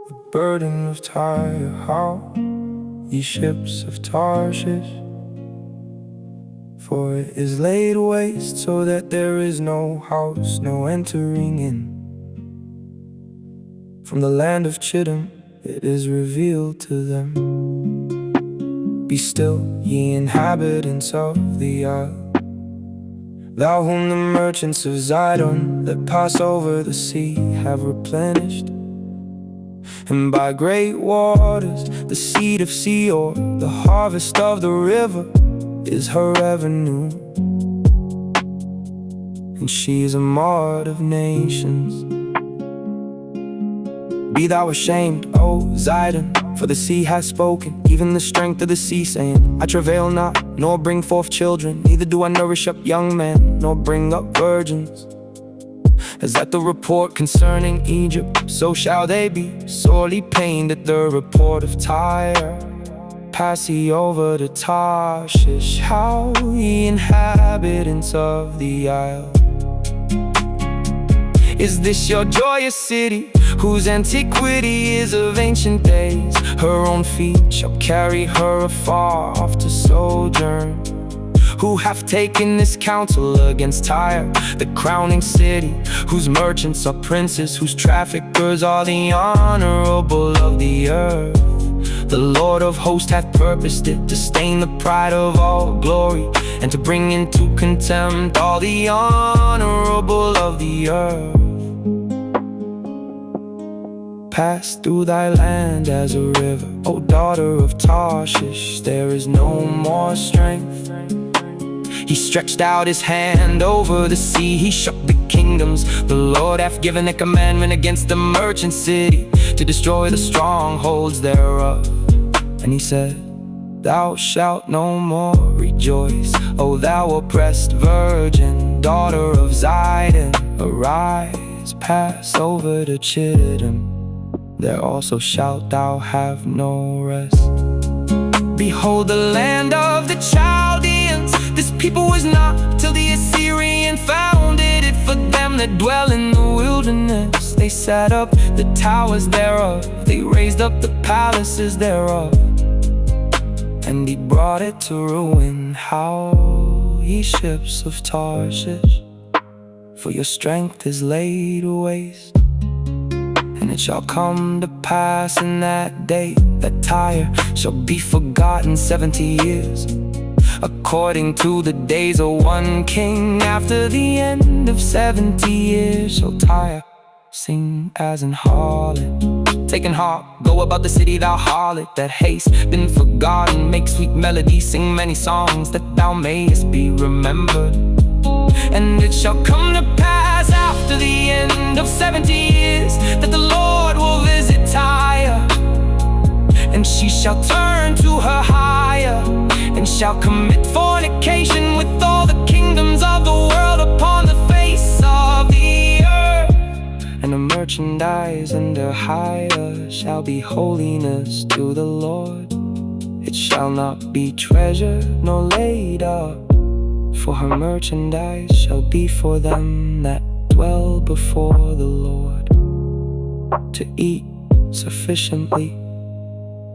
the burden of Tyre. How, ye ships of Tarshish? For it is laid waste, so that there is no house, no entering in. From the land of Chittim it is revealed to them. Be still, ye inhabitants of the isle, thou whom the merchants of Zidon that pass over the sea have replenished. And by great waters, the seed of Seor, the harvest of the river, is her revenue. And she is a mart of nations. Be thou ashamed, O Zidon, for the sea has spoken, even the strength of the sea, saying, I travail not, nor bring forth children, neither do I nourish up young men, nor bring up virgins. As at the report concerning Egypt, so shall they be sorely pained at the report of Tyre. Pass ye over to Tarshish, how, ye inhabitants of the isle. Is this your joyous city, whose antiquity is of ancient days? Her own feet shall carry her afar off to sojourn. Who hath taken this counsel against Tyre, the crowning city, whose merchants are princes, whose traffickers are the honorable of the earth? The Lord of hosts hath purposed it, to stain the pride of all glory, and to bring into contempt all the honorable of the earth. Pass through thy land as a river, O daughter of Tarshish, there is no more strength. He stretched out his hand over the sea, he shook the kingdoms. The Lord hath given a commandment against the merchant city, to destroy the strongholds thereof. And he said, thou shalt no more rejoice, O thou oppressed virgin, daughter of Zidon. Arise, pass over to Chittim, there also shalt thou have no rest. Behold the land of the Chaldeans, this people was not till the Assyrian founded it. For them that dwell in the wilderness, they set up the towers thereof, they raised up the palaces thereof. And he brought it to ruin. How, ye ships of Tarshish, for your strength is laid waste. And it shall come to pass in that day, that Tyre shall be forgotten 70 years, according to the days of one king. After the end of 70 years shall Tyre sing as an harlot. Taking heart, go about the city, thou harlot, that haste been forgotten. Make sweet melodies, sing many songs, that thou mayest be remembered. And it shall come to pass after the end of 70 years, that the Lord will visit Tyre, and she shall turn to her hire, and shall commit fornication with all the kingdoms of the world upon the face of the earth. And the merchandise and her hire shall be holiness to the Lord. It shall not be treasured nor laid up, for her merchandise shall be for them that dwell before the Lord, to eat sufficiently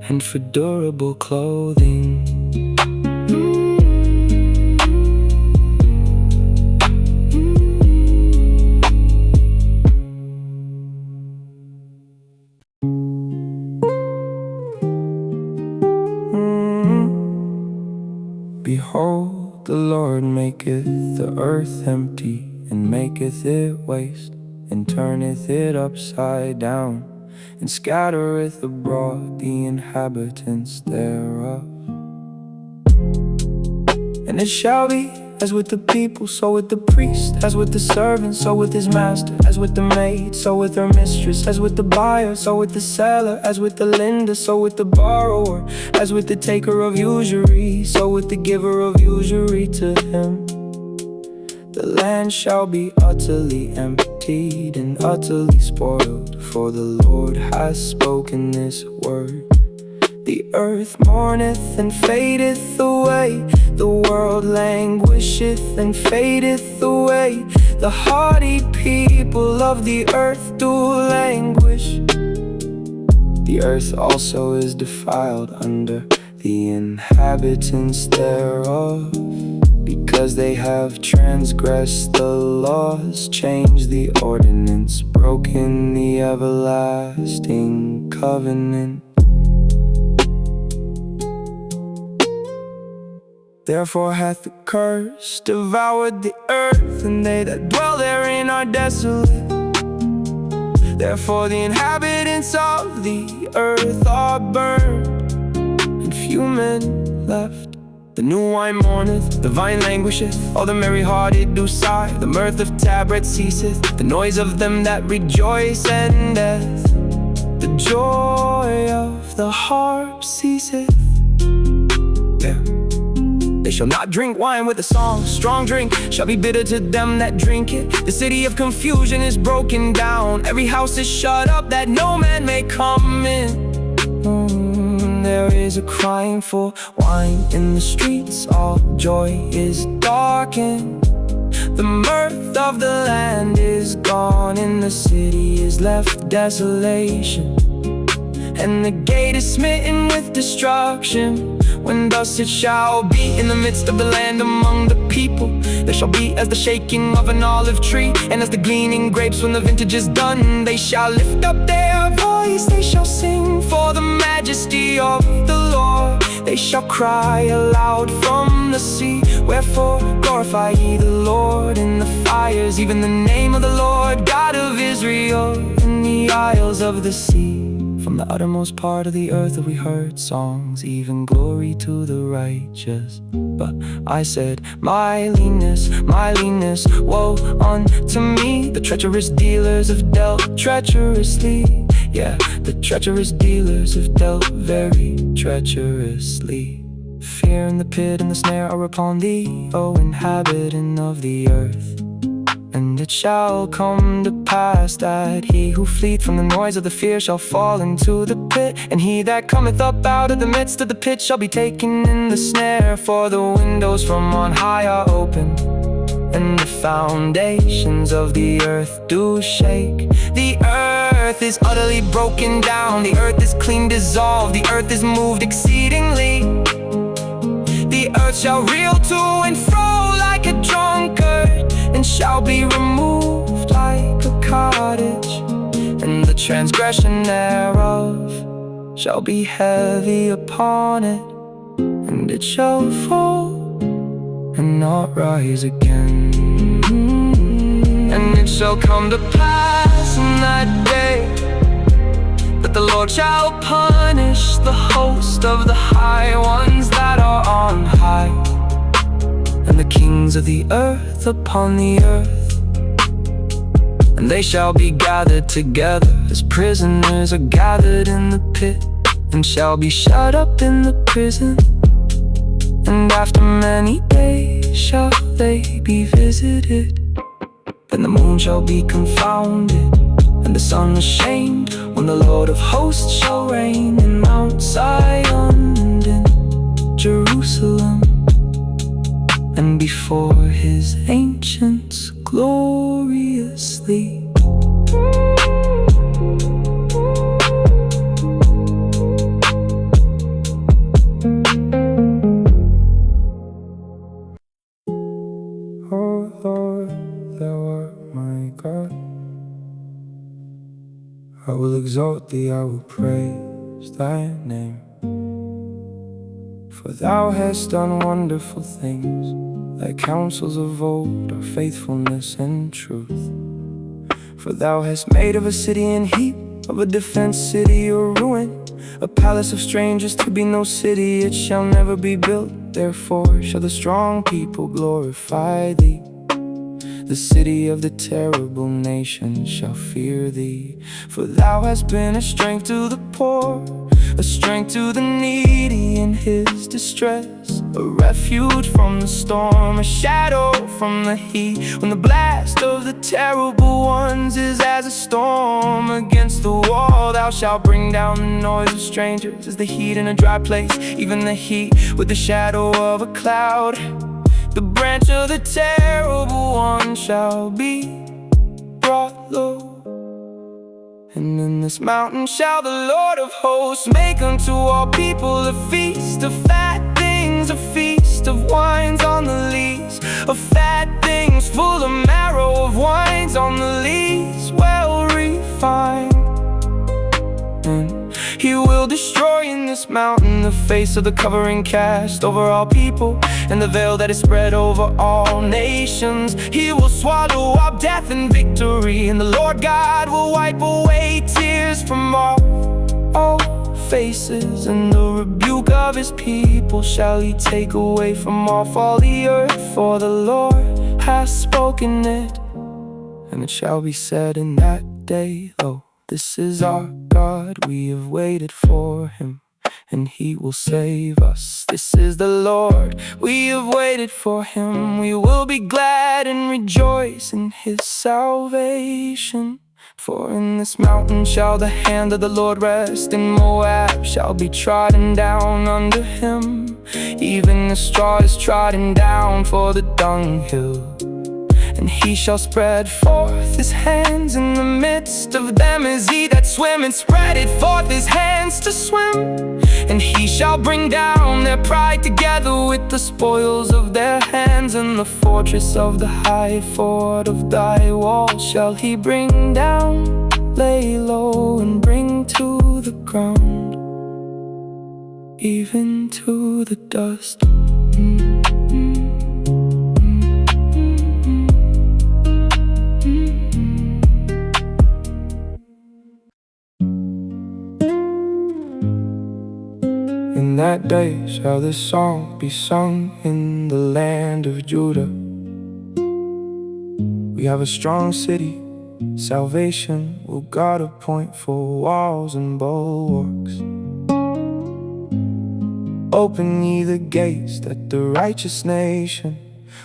and for durable clothing. Behold, the Lord maketh the earth empty, and maketh it waste, and turneth it upside down, and scattereth abroad the inhabitants thereof. And it shall be, as with the people, so with the priest, as with the servant, so with his master, as with the maid, so with her mistress, as with the buyer, so with the seller, as with the lender, so with the borrower, as with the taker of usury, so with the giver of usury to him. The land shall be utterly emptied and utterly spoiled, for the Lord has spoken this word. The earth mourneth and fadeth away, the world languisheth and fadeth away. The hardy people of the earth do languish. The earth also is defiled under the inhabitants thereof, because they have transgressed the laws, changed the ordinance, broken the everlasting covenant. Therefore hath the curse devoured the earth, and they that dwell therein are desolate. Therefore the inhabitants of the earth are burned, and few men left. The new wine mourneth, the vine languisheth, all the merry-hearted do sigh. The mirth of tabrets ceaseth, the noise of them that rejoice endeth. The joy of the harp ceaseth. They shall not drink wine with a song, strong drink shall be bitter to them that drink it. The city of confusion is broken down, every house is shut up that no man may come in. There is a crying for wine in the streets, all joy is darkened. The mirth of the land is gone, and the city is left desolation, and the gate is smitten with destruction. When thus it shall be in the midst of the land among the people, there shall be as the shaking of an olive tree, and as the gleaning grapes when the vintage is done. They shall lift up their voice, they shall sing for the majesty of the Lord. They shall cry aloud from the sea, wherefore glorify ye the Lord in the fires, even the name of the Lord God of Israel in the isles of the sea. From the uttermost part of the earth have we heard songs, even glory to the righteous. But I said, my leanness, woe unto me. The treacherous dealers have dealt treacherously. Yeah, the treacherous dealers have dealt very treacherously. Fear and the pit and the snare are upon thee, O inhabitant of the earth. And it shall come to pass that he who fleeth from the noise of the fear shall fall into the pit, and he that cometh up out of the midst of the pit shall be taken in the snare. For the windows from on high are open, and the foundations of the earth do shake. The earth is utterly broken down, the earth is clean dissolved, the earth is moved exceedingly. The earth shall reel to and fro like a drunkard, and shall be removed like a cottage, and the transgression thereof shall be heavy upon it, and it shall fall and not rise again. And it shall come to pass in that day that the Lord shall punish the host of the high ones that are on high, and the kings of the earth upon the earth. And they shall be gathered together as prisoners are gathered in the pit, and shall be shut up in the prison. And after many days shall they be visited. Then the moon shall be confounded, and the sun ashamed, when the Lord of hosts shall reign in Mount Zion and in Jerusalem, and before his ancients gloriously. Oh Lord, thou art my God, I will exalt thee, I will praise thy name. For thou hast done wonderful things, thy counsels of old are faithfulness and truth. For thou hast made of a city an heap, of a defenced city a ruin, a palace of strangers to be no city, it shall never be built. Therefore shall the strong people glorify thee. The city of the terrible nation shall fear thee. For thou hast been a strength to the poor, a strength to the needy in his distress, a refuge from the storm, a shadow from the heat. When the blast of the terrible ones is as a storm against the wall, thou shalt bring down the noise of strangers as the heat in a dry place, even the heat with the shadow of a cloud. The branch of the terrible one shall be brought low, And in this mountain shall the Lord of hosts make unto all people a feast of fat things, a feast of wines on the lees, of fat things full of marrow, of wines on the lees, well refined. And he will destroy in this mountain the face of the covering cast over all people, and the veil that is spread over all nations. He will swallow up death and victory, and the Lord God will wipe away tears from all faces. And the rebuke of his people shall he take away from off all the earth, for the Lord has spoken it. And it shall be said in that day, "Lo, this is our God, we have waited for him, and he will save us. This is the Lord, we have waited for him. We will be glad and rejoice in his salvation. For in this mountain shall the hand of the Lord rest, and Moab shall be trodden down under him. Even the straw is trodden down for the dunghill. And he shall spread forth his hands in the midst of them as he that swimmeth spreadeth forth his hands to swim. And he shall bring down their pride together with the spoils of their hands. And the fortress of the high fort of thy wall shall he bring down, lay low and bring to the ground, even to the dust. In that day shall this song be sung in the land of Judah. We have a strong city, salvation will God appoint for walls and bulwarks. Open ye the gates, that the righteous nation,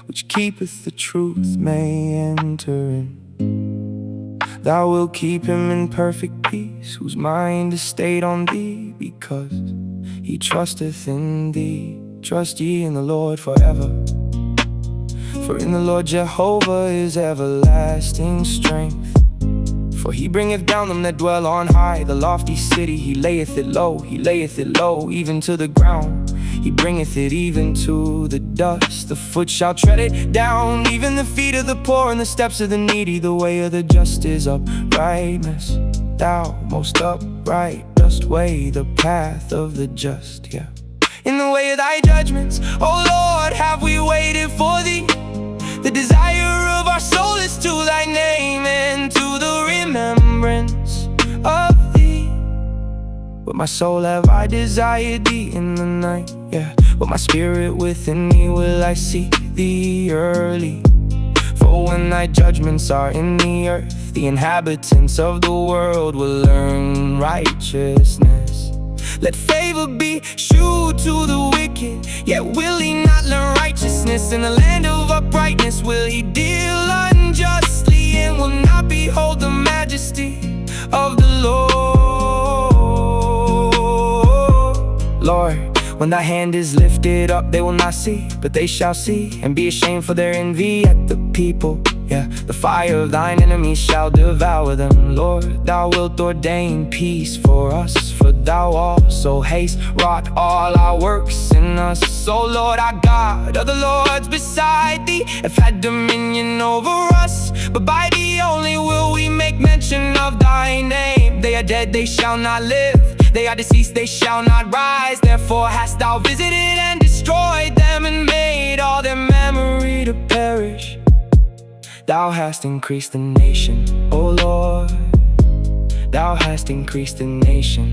which keepeth the truth, may enter in. Thou wilt keep him in perfect peace, whose mind is stayed on thee, because he trusteth in thee. Trust ye in the Lord forever, for in the Lord Jehovah is everlasting strength. For he bringeth down them that dwell on high, the lofty city he layeth it low. He layeth it low even to the ground, he bringeth it even to the dust. The foot shall tread it down, even the feet of the poor, and the steps of the needy. The way of the just is uprightness, thou most upright dost weigh the path of the just. Yeah, in the way of thy judgments, O Lord, have we waited for thee. The desire of our soul is to thy name, and to the remembrance of thee. With my soul have I desired thee in the night, yeah. With my spirit within me will I seek thee early. For when thy judgments are in the earth, the inhabitants of the world will learn righteousness. Let favor be shewed to the wicked, yet will he not learn righteousness. In the land of uprightness will he deal unjustly, and will not behold the majesty of the Lord. When thy hand is lifted up, they will not see, but they shall see, and be ashamed for their envy at the people. Yeah, the fire of thine enemies shall devour them. Lord, thou wilt ordain peace for us, for thou also hast wrought all our works in us. So Lord our God, other lords beside thee have had dominion over us, but by thee only will we make mention of thy name. They are dead, they shall not live, they are deceased, they shall not rise. Therefore hast thou visited and destroyed them, and made all their memory to perish. Thou hast increased the nation, O Lord, thou hast increased the nation.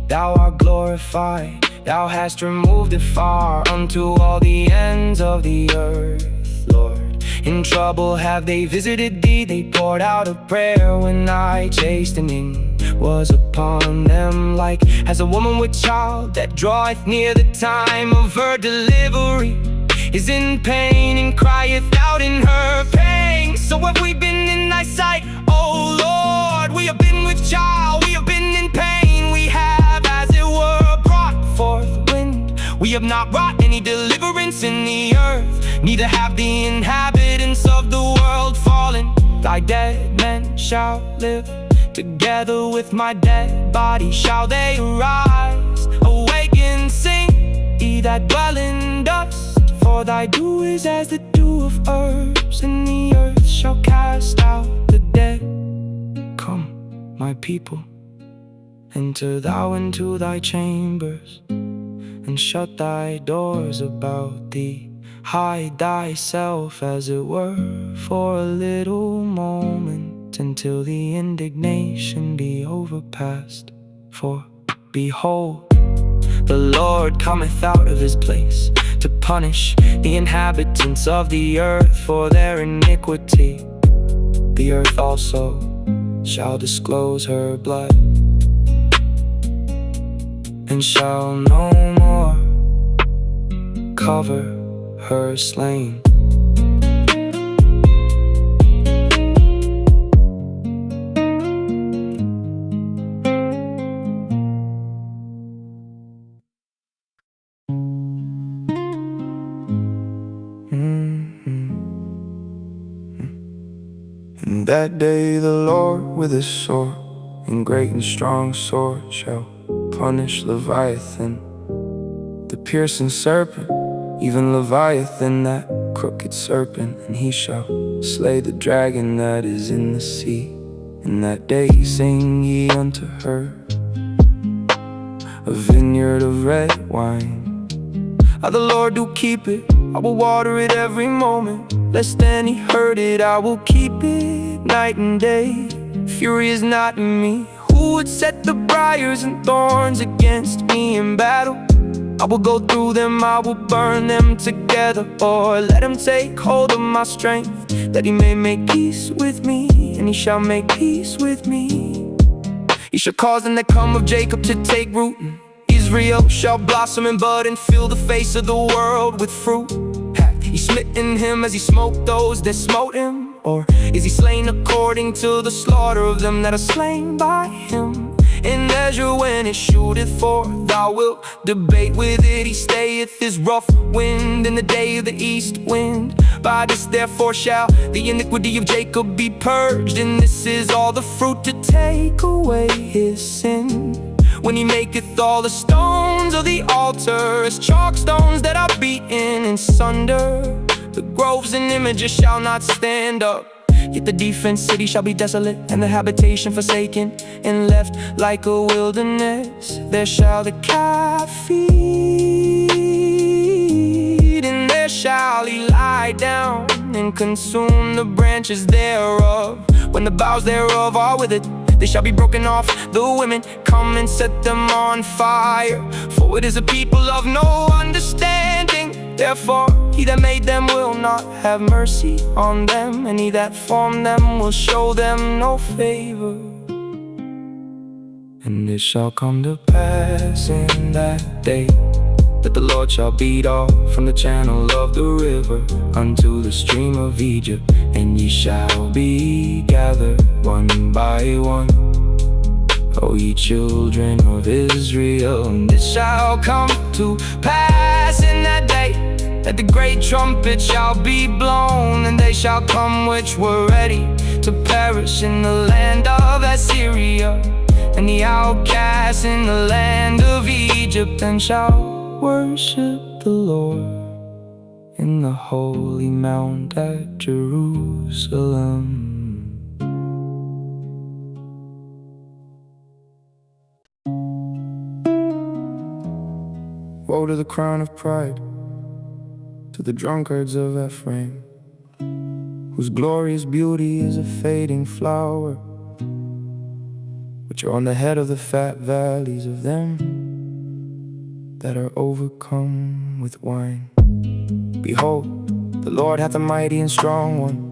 Thou art glorified, thou hast removed it far unto all the ends of the earth, Lord. In trouble have they visited thee, they poured out a prayer when thy chastening was upon them. Like as a woman with child that draweth near the time of her delivery, is in pain and crieth out in her pain. So have we been in thy sight, O Lord. We have been with child, we have been in pain. We have as it were brought forth wind. We have not wrought any deliverance in the earth, neither have the inhabitants of the world fallen. Thy dead men shall live, Together with my dead body shall they rise. Awake and sing, ye that dwell in dust, for thy dew is as the dew of herbs, and the earth shall cast out the dead. Come, my people, enter thou into thy chambers, and shut thy doors about thee. Hide thyself, as it were, for a little moment, until the indignation be overpast. For behold, the Lord cometh out of his place to punish the inhabitants of the earth for their iniquity. The earth also shall disclose her blood, and shall no more cover her slain. In that day the Lord with his sword and great and strong sword shall punish Leviathan, the piercing serpent, even Leviathan, that crooked serpent. And he shall slay the dragon that is in the sea. In that day sing ye unto her a vineyard of red wine. I the Lord do keep it, I will water it every moment, lest any hurt it. I will keep it night and day. Fury is not in me. Who would set the briars and thorns against me in battle? I will go through them, I will burn them together. Or let him take hold of my strength, that he may make peace with me, and he shall make peace with me. He shall cause them that come of Jacob to take root, and Israel shall blossom and bud, and fill the face of the world with fruit. Hath he smitten him as he smote those that smote him? Or is he slain according to the slaughter of them that are slain by him? In measure when it shooteth forth, thou wilt debate with it. He stayeth his rough wind in the day of the east wind. By this therefore shall the iniquity of Jacob be purged, and this is all the fruit to take away his sin. When he maketh all the stones of the altar as chalk stones that are beaten in sunder, the groves and images shall not stand up. Yet the defenced city shall be desolate, and the habitation forsaken, and left like a wilderness. There shall the calf feed, and there shall he lie down, and consume the branches thereof. When the boughs thereof are withered, they shall be broken off. The women come and set them on fire, for it is a people of no understanding. Therefore he that made them will not have mercy on them, and he that formed them will show them no favor. And it shall come to pass in that day, that the Lord shall beat off from the channel of the river unto the stream of Egypt, and ye shall be gathered one by one, O ye children of Israel. And it shall come to pass in that day, that the great trumpet shall be blown, and they shall come which were ready to perish in the land of Assyria, and the outcasts in the land of Egypt, and shall worship the Lord in the holy mount at Jerusalem. Woe to the crown of pride, to the drunkards of Ephraim, whose glorious beauty is a fading flower, which are on the head of the fat valleys of them that are overcome with wine. Behold, the Lord hath a mighty and strong one,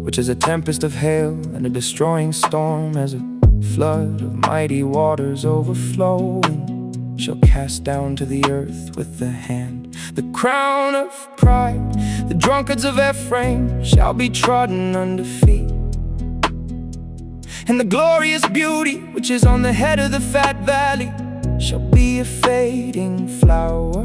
which is a tempest of hail and a destroying storm, as a flood of mighty waters overflowing, shall cast down to the earth with the hand the crown of pride. The drunkards of Ephraim shall be trodden under feet, and the glorious beauty which is on the head of the fat valley shall be a fading flower.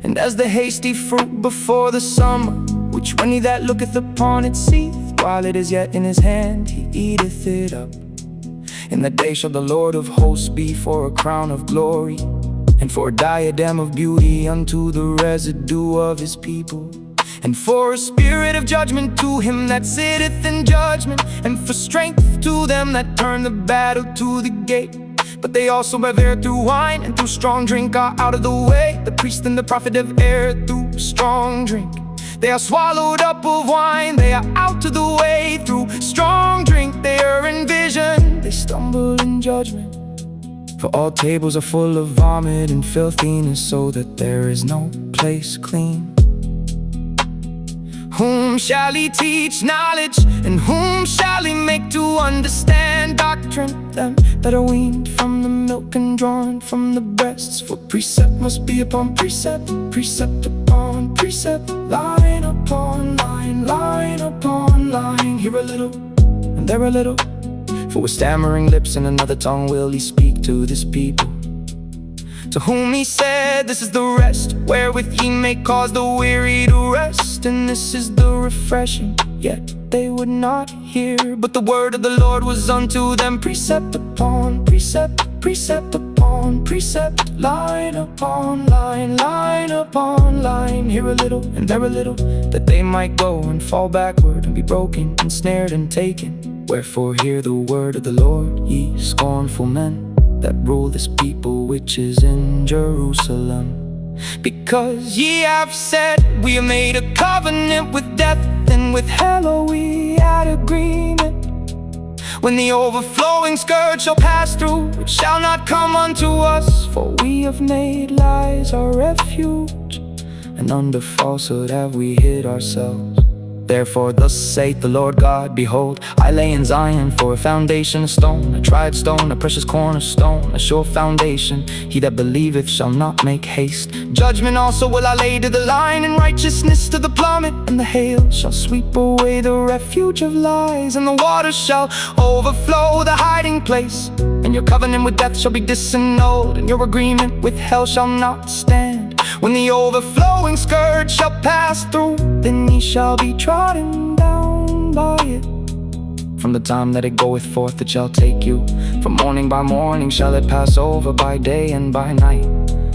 And as the hasty fruit before the summer, which when he that looketh upon it seeth, while it is yet in his hand, he eateth it up. In that day shall the Lord of hosts be for a crown of glory, and for a diadem of beauty unto the residue of his people, and for a spirit of judgment to him that sitteth in judgment, and for strength to them that turn the battle to the gate. But they also have erred through wine, and through strong drink are out of the way. The priest and the prophet have erred through strong drink. They are swallowed up of wine, they are out of the way. Through strong drink they are in vision, they stumble in judgment. For all tables are full of vomit and filthiness, so that there is no place clean. Whom shall he teach knowledge, and whom shall he make to understand doctrine? Them that are weaned from the milk and drawn from the breasts. For precept must be upon precept, precept upon precept, line upon line, line upon line. Here a little, and there a little. For with stammering lips and another tongue will he speak to this people, to whom he said, this is the rest, wherewith ye may cause the weary to rest. And this is the refreshing, yet they would not hear. But the word of the Lord was unto them, precept upon precept, precept upon precept, line upon line, line upon line. Here a little, and there a little, that they might go and fall backward, and be broken, and snared, and taken. Wherefore hear the word of the Lord, ye scornful men, that rule this people which is in Jerusalem. Because ye have said, we have made a covenant with death, and with hell are we at agreement. When the overflowing scourge shall pass through, it shall not come unto us. For we have made lies our refuge, and under falsehood have we hid ourselves. Therefore thus saith the Lord God, behold, I lay in Zion for a foundation, a stone, a tried stone, a precious cornerstone, a sure foundation. He that believeth shall not make haste. Judgment also will I lay to the line, and righteousness to the plummet. And the hail shall sweep away the refuge of lies, and the waters shall overflow the hiding place. And your covenant with death shall be disannulled, and your agreement with hell shall not stand. When the overflowing scourge shall pass through, then ye shall be trodden down by it. From the time that it goeth forth it shall take you, from morning by morning shall it pass over, by day and by night.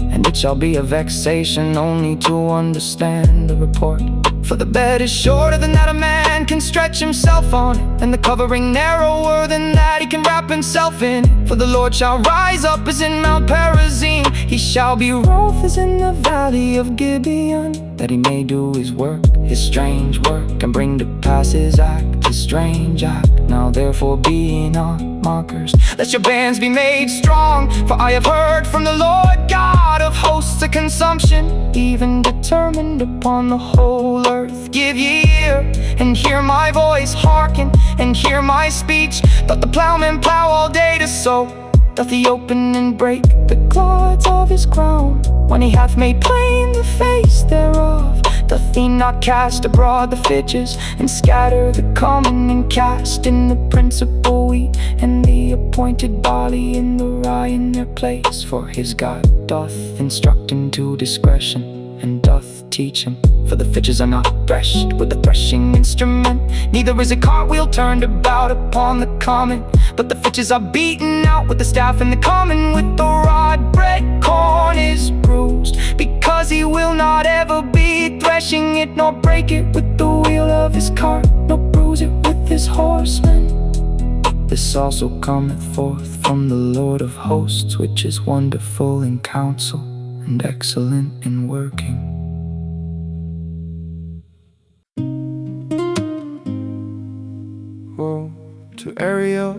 And it shall be a vexation only to understand the report. For the bed is shorter than that a man can stretch himself on it, and the covering narrower than that he can wrap himself in it. For the Lord shall rise up as in Mount Perazim, he shall be wroth as in the valley of Gibeon, that he may do his work, his strange work, and bring to pass his act, his strange act. Now therefore be ye not mockers, lest your bands be made strong. For I have heard from the Lord God of hosts a consumption, even determined upon the whole earth. Give ye ear, and hear my voice, hearken, and hear my speech. Doth the plowman plow all day to sow? Doth he open and break the clods of his crown, when he hath made plain the face thereof? Doth he not cast abroad the fidges, and scatter the common, and cast in the principal wheat, and the appointed barley in the rye in their place? For his God doth instruct him to discretion, and doth teach him. For the fidges are not threshed with the threshing instrument, neither is a cartwheel turned about upon the common. But the fidges are beaten out with the staff, and the common with the rod. Bread corn is bruised, because he will not ever be threshing it, nor break it with the wheel of his cart, nor bruise it with his horsemen. This also cometh forth from the Lord of hosts, which is wonderful in counsel, and excellent in working. Woe to Ariel,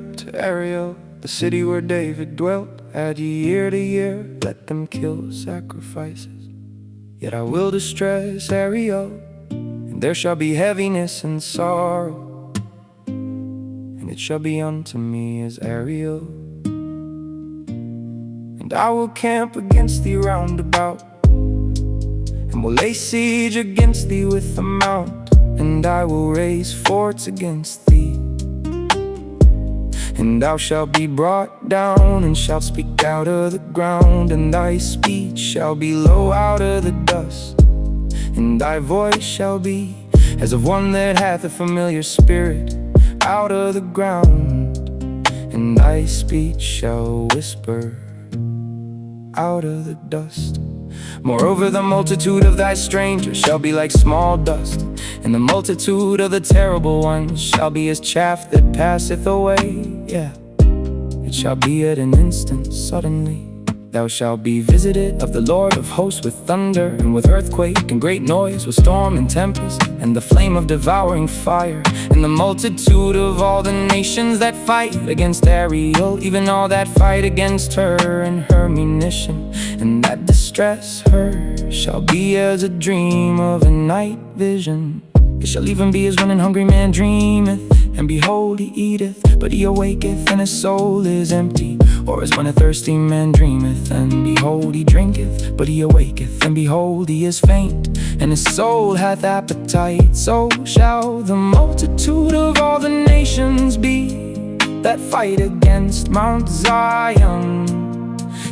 the city where David dwelt. Add ye year to year, let them kill sacrifices. Yet I will distress Ariel, and there shall be heaviness and sorrow. And it shall be unto me as Ariel. And I will camp against thee round about, and will lay siege against thee with a mount. And I will raise forts against thee, and thou shalt be brought down, and shalt speak out of the ground. And thy speech shall be low out of the dust, and thy voice shall be as of one that hath a familiar spirit out of the ground. and thy speech shall whisper out of the dust. Moreover, the multitude of thy strangers shall be like small dust, and the multitude of the terrible ones shall be as chaff that passeth away. Yeah, it shall be at an instant, suddenly. Thou shalt be visited of the Lord of hosts with thunder, and with earthquake, and great noise, with storm and tempest, and the flame of devouring fire, and the multitude of all the nations that fight against Ariel, even all that fight against her and her munition, and that distress her, shall be as a dream of a night vision. It shall even be as when an hungry man dreameth, and behold, he eateth, but he awaketh, and his soul is empty. Or as when a thirsty man dreameth, and behold, he drinketh, but he awaketh, and behold, he is faint, and his soul hath appetite. So shall the multitude of all the nations be that fight against Mount Zion.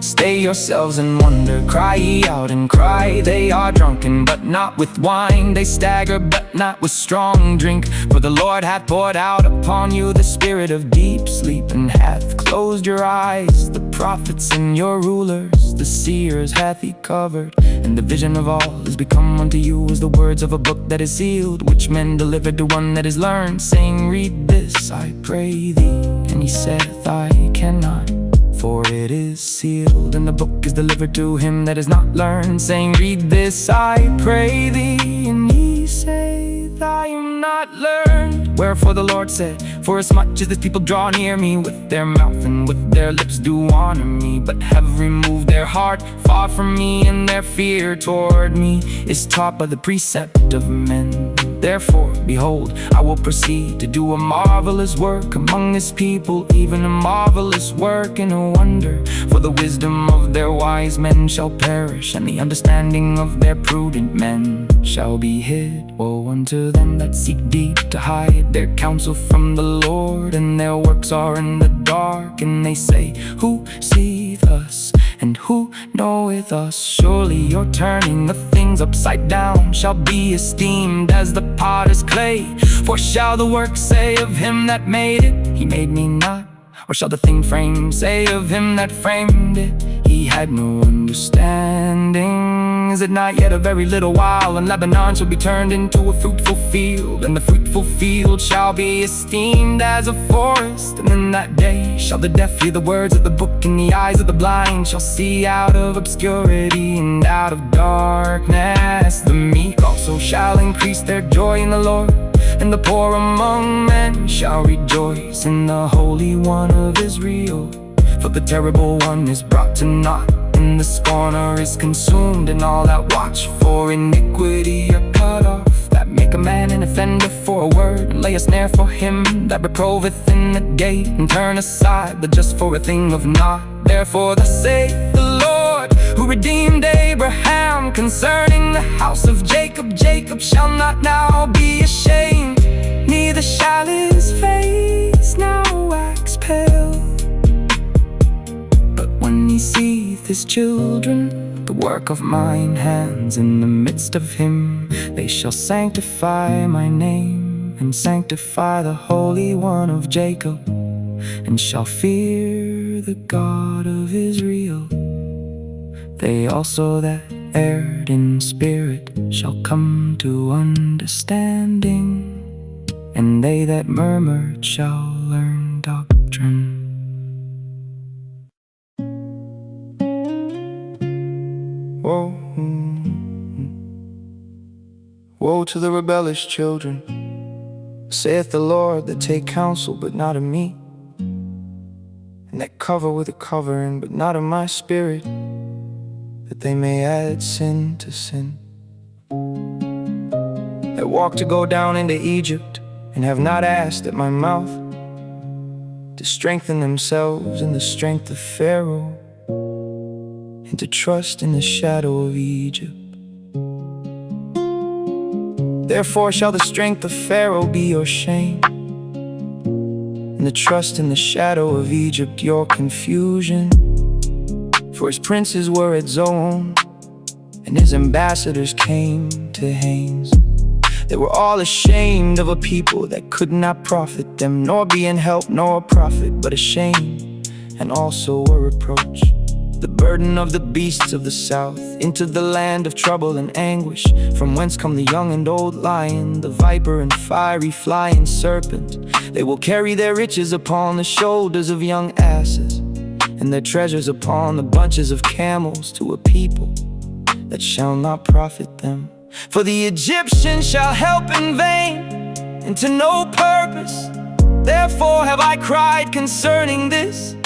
Stay yourselves and wonder, cry ye out and cry. They are drunken, but not with wine. They stagger, but not with strong drink. For the Lord hath poured out upon you the spirit of deep sleep, and hath closed your eyes. The prophets and your rulers, the seers hath he covered, and the vision of all is become unto you as the words of a book that is sealed, which men delivered to one that is learned, saying, read this, I pray thee. And he saith, I cannot, for it is sealed. And the book is delivered to him that is not learned, saying, read this, I pray thee. And he saith, I am not learned. Wherefore the Lord said, forasmuch as this people draw near me, with their mouth and with their lips do honor me, but have removed their heart far from me, and their fear toward me is taught by the precept of men. Therefore, behold, I will proceed to do a marvelous work among this people, even a marvelous work and a wonder. For the wisdom of their wise men shall perish, and the understanding of their prudent men shall be hid. Woe unto them that seek deep to hide their counsel from the Lord, and their works are in the dark. And they say, who seeth us, and who knoweth us? Surely your turning the things upside down shall be esteemed as the potter's clay. For shall the work say of him that made it, he made me not? Or shall the thing framed say of him that framed it, he had no understanding? Is it not yet a very little while, and Lebanon shall be turned into a fruitful field, and the fruitful field shall be esteemed as a forest? And in that day shall the deaf hear the words of the book, and the eyes of the blind shall see out of obscurity and out of darkness. The meek also shall increase their joy in the Lord, and the poor among men shall rejoice in the Holy One of Israel. For the terrible one is brought to naught, and the scorner is consumed, and all that watch for iniquity are cut off, that make a man an offender for a word, and lay a snare for him that reproveth in the gate, and turn aside the just for a thing of naught. Therefore thus saith the Lord, who redeemed Abraham, concerning the house of Jacob, Jacob shall not now be ashamed, neither shall his face now wax pale. But when he seeth his children, the work of mine hands, in the midst of him, they shall sanctify my name, and sanctify the Holy One of Jacob, and shall fear the God of Israel. They also that erred in spirit shall come to understanding, and they that murmured shall learn doctrine. Woe, woe to the rebellious children, saith the Lord, that take counsel but not of me, and that cover with a covering but not of my spirit, that they may add sin to sin. That walk to go down into Egypt, and have not asked at my mouth, to strengthen themselves in the strength of Pharaoh, and to trust in the shadow of Egypt. Therefore shall the strength of Pharaoh be your shame, and the trust in the shadow of Egypt your confusion. For his princes were at Zoan, and his ambassadors came to Hanes. They were all ashamed of a people that could not profit them, nor be in help nor a profit, but a shame and also a reproach. The burden of the beasts of the south, into the land of trouble and anguish, from whence come the young and old lion, the viper and fiery flying serpent. They will carry their riches upon the shoulders of young asses, and their treasures upon the bunches of camels, to a people that shall not profit them. For the Egyptians shall help in vain, and to no purpose. Therefore have I cried concerning this.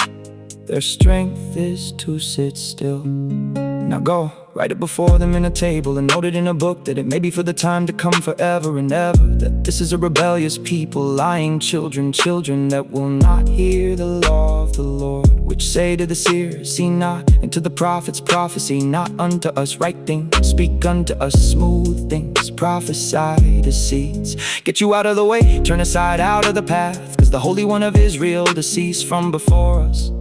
Their strength is to sit still. Now go, write it before them in a table, and note it in a book, that it may be for the time to come forever and ever, that this is a rebellious people, lying children, children that will not hear the law of the Lord, which say to the seers, see not, and to the prophets, prophesy not unto us right things, speak unto us smooth things, prophesy deceits. Get you out of the way, turn aside out of the path, 'cause the Holy One of Israel deceased from before us.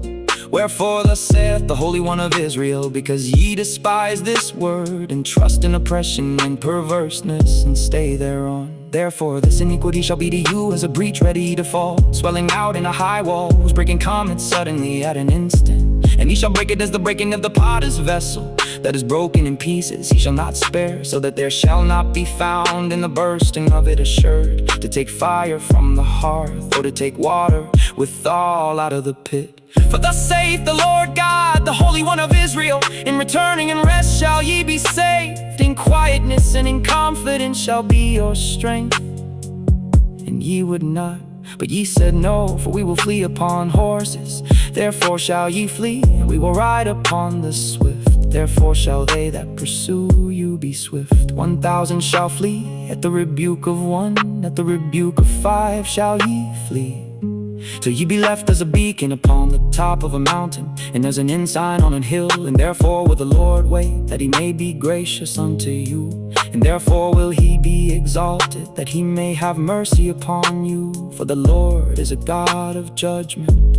Wherefore thus saith the Holy One of Israel, because ye despise this word, and trust in oppression and perverseness, and stay thereon. Therefore this iniquity shall be to you as a breach ready to fall, swelling out in a high walls, breaking comets suddenly at an instant. And he shall break it as the breaking of the potter's vessel, that is broken in pieces. He shall not spare, so that there shall not be found in the bursting of it assured, to take fire from the hearth, or to take water withal out of the pit. For thus saith the Lord God, the Holy One of Israel, in returning and rest shall ye be saved, in quietness and in confidence shall be your strength. And ye would not, but ye said no, for we will flee upon horses. Therefore shall ye flee, and we will ride upon the swift. Therefore shall they that pursue you be swift. 1,000 shall flee at the rebuke of one, at the rebuke of 5 shall ye flee. Till ye be left as a beacon upon the top of a mountain, and as an ensign on an hill. And therefore will the Lord wait, that he may be gracious unto you. And therefore will he be exalted, that he may have mercy upon you. For the Lord is a God of judgment.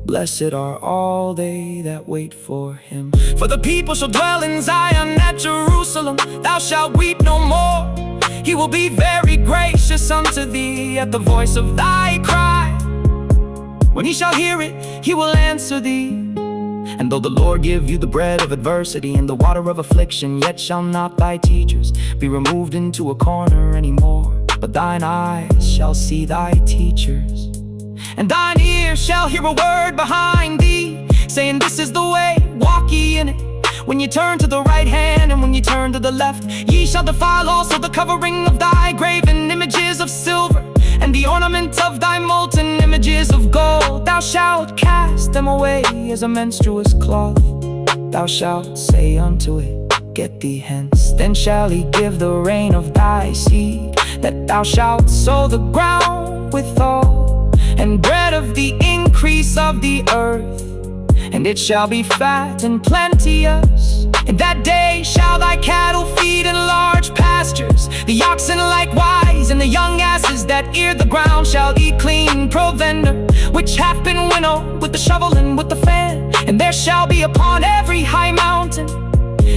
Blessed are all they that wait for him. For the people shall dwell in Zion at Jerusalem. Thou shalt weep no more. He will be very gracious unto thee at the voice of thy cry. When he shall hear it, he will answer thee. And though the Lord give you the bread of adversity and the water of affliction, yet shall not thy teachers be removed into a corner any more. But thine eyes shall see thy teachers, and thine ears shall hear a word behind thee, saying, this is the way, walk ye in it. When ye turn to the right hand, and when ye turn to the left, ye shall defile also the covering of thy graven images of silver, and the ornament of thy molten images of gold. Thou shalt cast them away as a menstruous cloth. Thou shalt say unto it, get thee hence. Then shall he give the rain of thy seed, that thou shalt sow the ground withal, and bread of the increase of the earth. And it shall be fat and plenteous. In that day shall thy cattle feed in large pastures, the oxen likewise, and the young asses that ear the ground shall eat clean provender, which hath been winnowed with the shovel and with the fan. And there shall be upon every high mountain,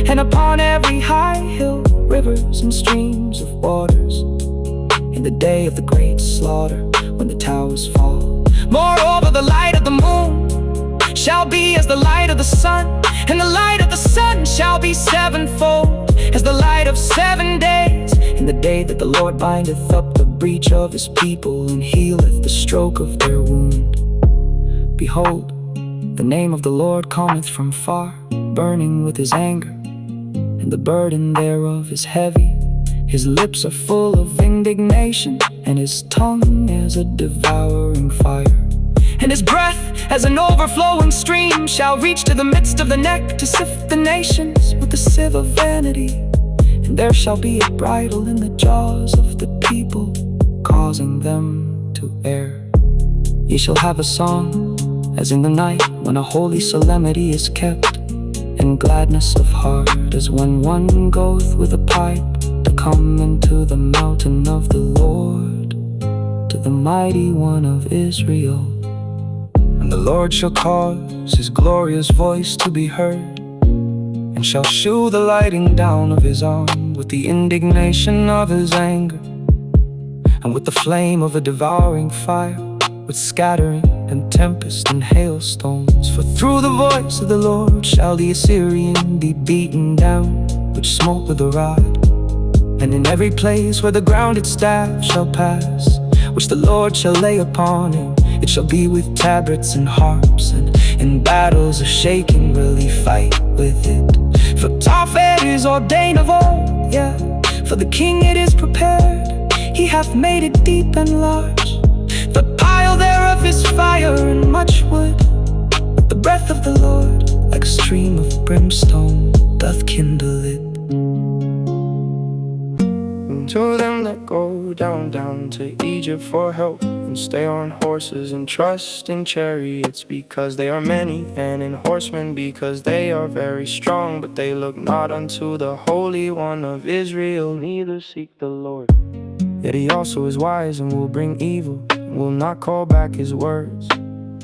and upon every high hill, rivers and streams of waters, in the day of the great slaughter, when the towers fall. Moreover the light of the moon shall be as the light of the sun, and the light of the sun shall be sevenfold, as the light of 7 days, in the day that the Lord bindeth up the breach of his people, and healeth the stroke of their wound. Behold, the name of the Lord cometh from far, burning with his anger, and the burden thereof is heavy. His lips are full of indignation, and his tongue as a devouring fire. And his breath as an overflowing stream shall reach to the midst of the neck, to sift the nations with the sieve of vanity. And there shall be a bridle in the jaws of the people, causing them to err. Ye shall have a song as in the night, when a holy solemnity is kept, and gladness of heart as when one goeth with a pipe to come into the mountain of the Lord, to the mighty one of Israel. And the Lord shall cause his glorious voice to be heard, and shall shew the lighting down of his arm with the indignation of his anger. and with the flame of a devouring fire, with scattering and tempest and hailstones. For through the voice of the Lord shall the Assyrian be beaten down, which smote with a rod. And in every place where the grounded staff shall pass, which the Lord shall lay upon him, it shall be with tabrets and harps, and in battles of shaking will he fight with it. For Tophet is ordained of old, yeah, for the king it is prepared. He hath made it deep and large. The pile thereof is fire and much wood. The breath of the Lord, like a stream of brimstone, doth kindle it. To them that go down to Egypt for help, and stay on horses and trust in chariots, because they are many, and in horsemen, because they are very strong. But they look not unto the Holy One of Israel, neither seek the Lord. Yet he also is wise, and will bring evil, and will not call back his words,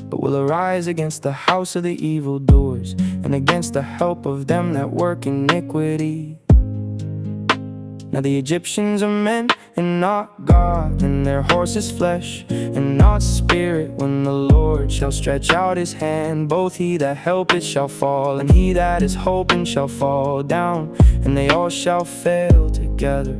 but will arise against the house of the evildoers, and against the help of them that work iniquity. Now the Egyptians are men and not God, and their horse is flesh and not spirit. When the Lord shall stretch out his hand, both he that helpeth shall fall, and he that is hoping shall fall down, and they all shall fail together.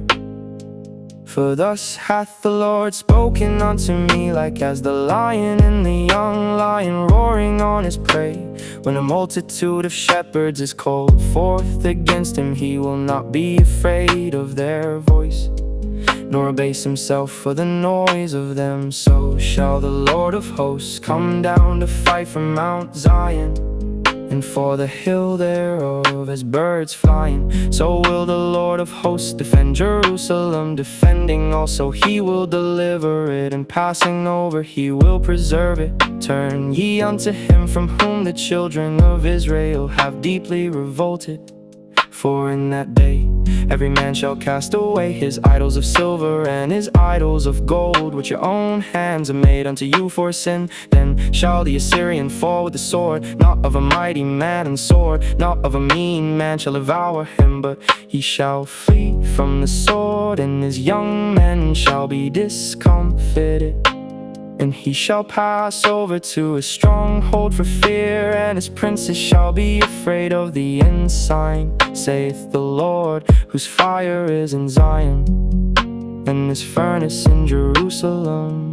For thus hath the Lord spoken unto me, like as the lion and the young lion roaring on his prey. When a multitude of shepherds is called forth against him, he will not be afraid of their voice, nor abase himself for the noise of them. So shall the Lord of hosts come down to fight for Mount Zion, and for the hill thereof as birds flying. So will the Lord of hosts defend Jerusalem, defending also he will deliver it, and passing over he will preserve it. Turn ye unto him from whom the children of Israel have deeply revolted. For in that day every man shall cast away his idols of silver and his idols of gold, which your own hands have made unto you for sin. Then shall the Assyrian fall with the sword, not of a mighty man, and sword not of a mean man shall devour him, but he shall flee from the sword, and his young men shall be discomfited. And he shall pass over to his stronghold for fear, and his princes shall be afraid of the ensign, saith the Lord, whose fire is in Zion, and his furnace in Jerusalem.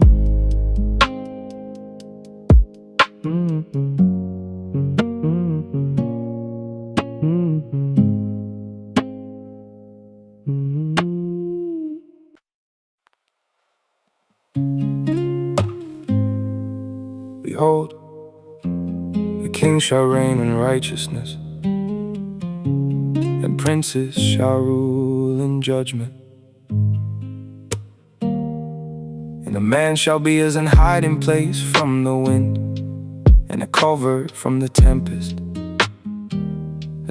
Behold, the king shall reign in righteousness, and princes shall rule in judgment. And a man shall be as an hiding place from the wind, and a covert from the tempest,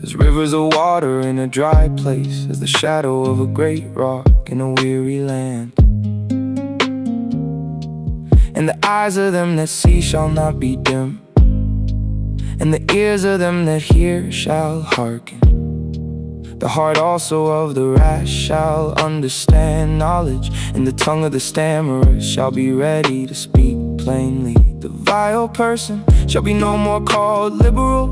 as rivers of water in a dry place, as the shadow of a great rock in a weary land. And the eyes of them that see shall not be dim, and the ears of them that hear shall hearken. The heart also of the rash shall understand knowledge, and the tongue of the stammerer shall be ready to speak plainly. The vile person shall be no more called liberal,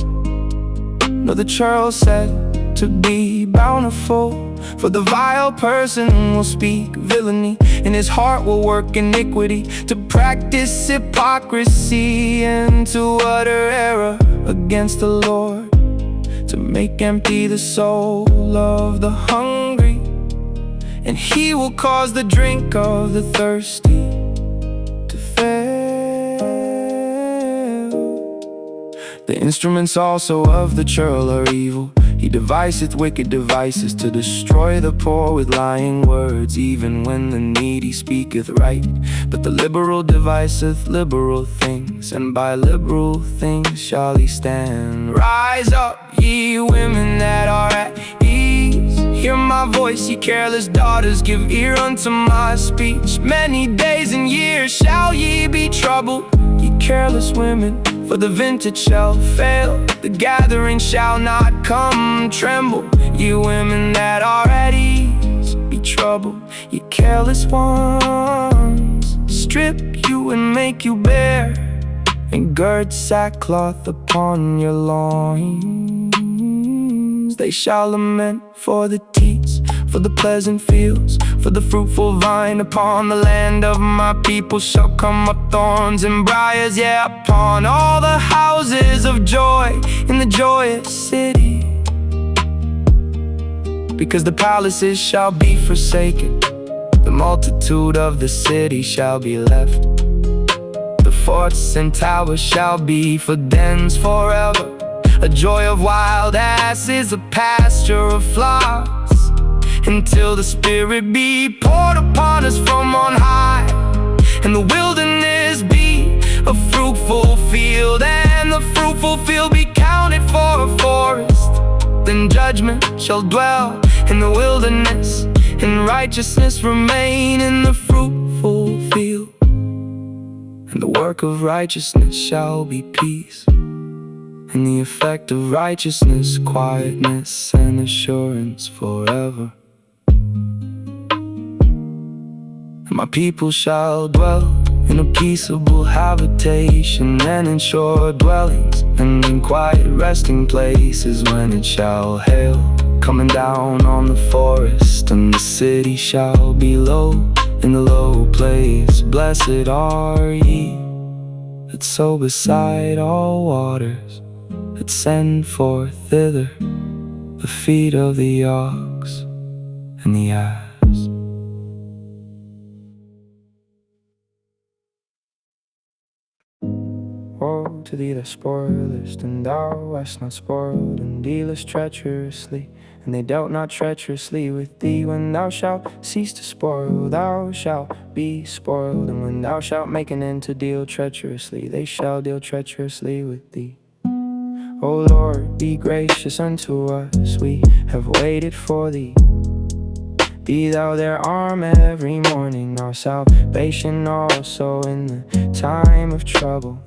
nor the churl said to be bountiful. For the vile person will speak villainy, and his heart will work iniquity, to practice hypocrisy and to utter error against the Lord, to make empty the soul of the hungry, and he will cause the drink of the thirsty to fail. The instruments also of the churl are evil. He deviseth wicked devices to destroy the poor with lying words, even when the needy speaketh right. But the liberal deviseth liberal things, and by liberal things shall he stand. Rise up, ye women that are at ease, hear my voice, ye careless daughters, give ear unto my speech. Many days and years shall ye be troubled, ye careless women, for the vintage shall fail, the gathering shall not come. Tremble, you women that are at ease, be troubled, you careless ones. strip you and make you bare, and gird sackcloth upon your loins. They shall lament for the teats, for the pleasant fields, for the fruitful vine. Upon the land of my people shall come up thorns and briars, yeah, upon all the houses of joy in the joyous city. Because the palaces shall be forsaken, the multitude of the city shall be left. The forts and towers shall be for dens forever, a joy of wild asses, a pasture of flocks, until the Spirit be poured upon us from on high, and the wilderness be a fruitful field, and the fruitful field be counted for a forest. Then judgment shall dwell in the wilderness, and righteousness remain in the fruitful field. And the work of righteousness shall be peace, and the effect of righteousness quietness and assurance forever. And my people shall dwell in a peaceable habitation, and in sure dwellings, and in quiet resting places, when it shall hail coming down on the forest, and the city shall be low in the low place. Blessed are ye that sow beside all waters, that send forth thither the feet of the ox and the ass. Woe to thee that spoilest, and thou wast not spoiled, and dealest treacherously, and they dealt not treacherously with thee. When thou shalt cease to spoil, thou shalt be spoiled, and when thou shalt make an end to deal treacherously, they shall deal treacherously with thee. O Lord, be gracious unto us, we have waited for thee. Be thou their arm every morning, our salvation also in the time of trouble.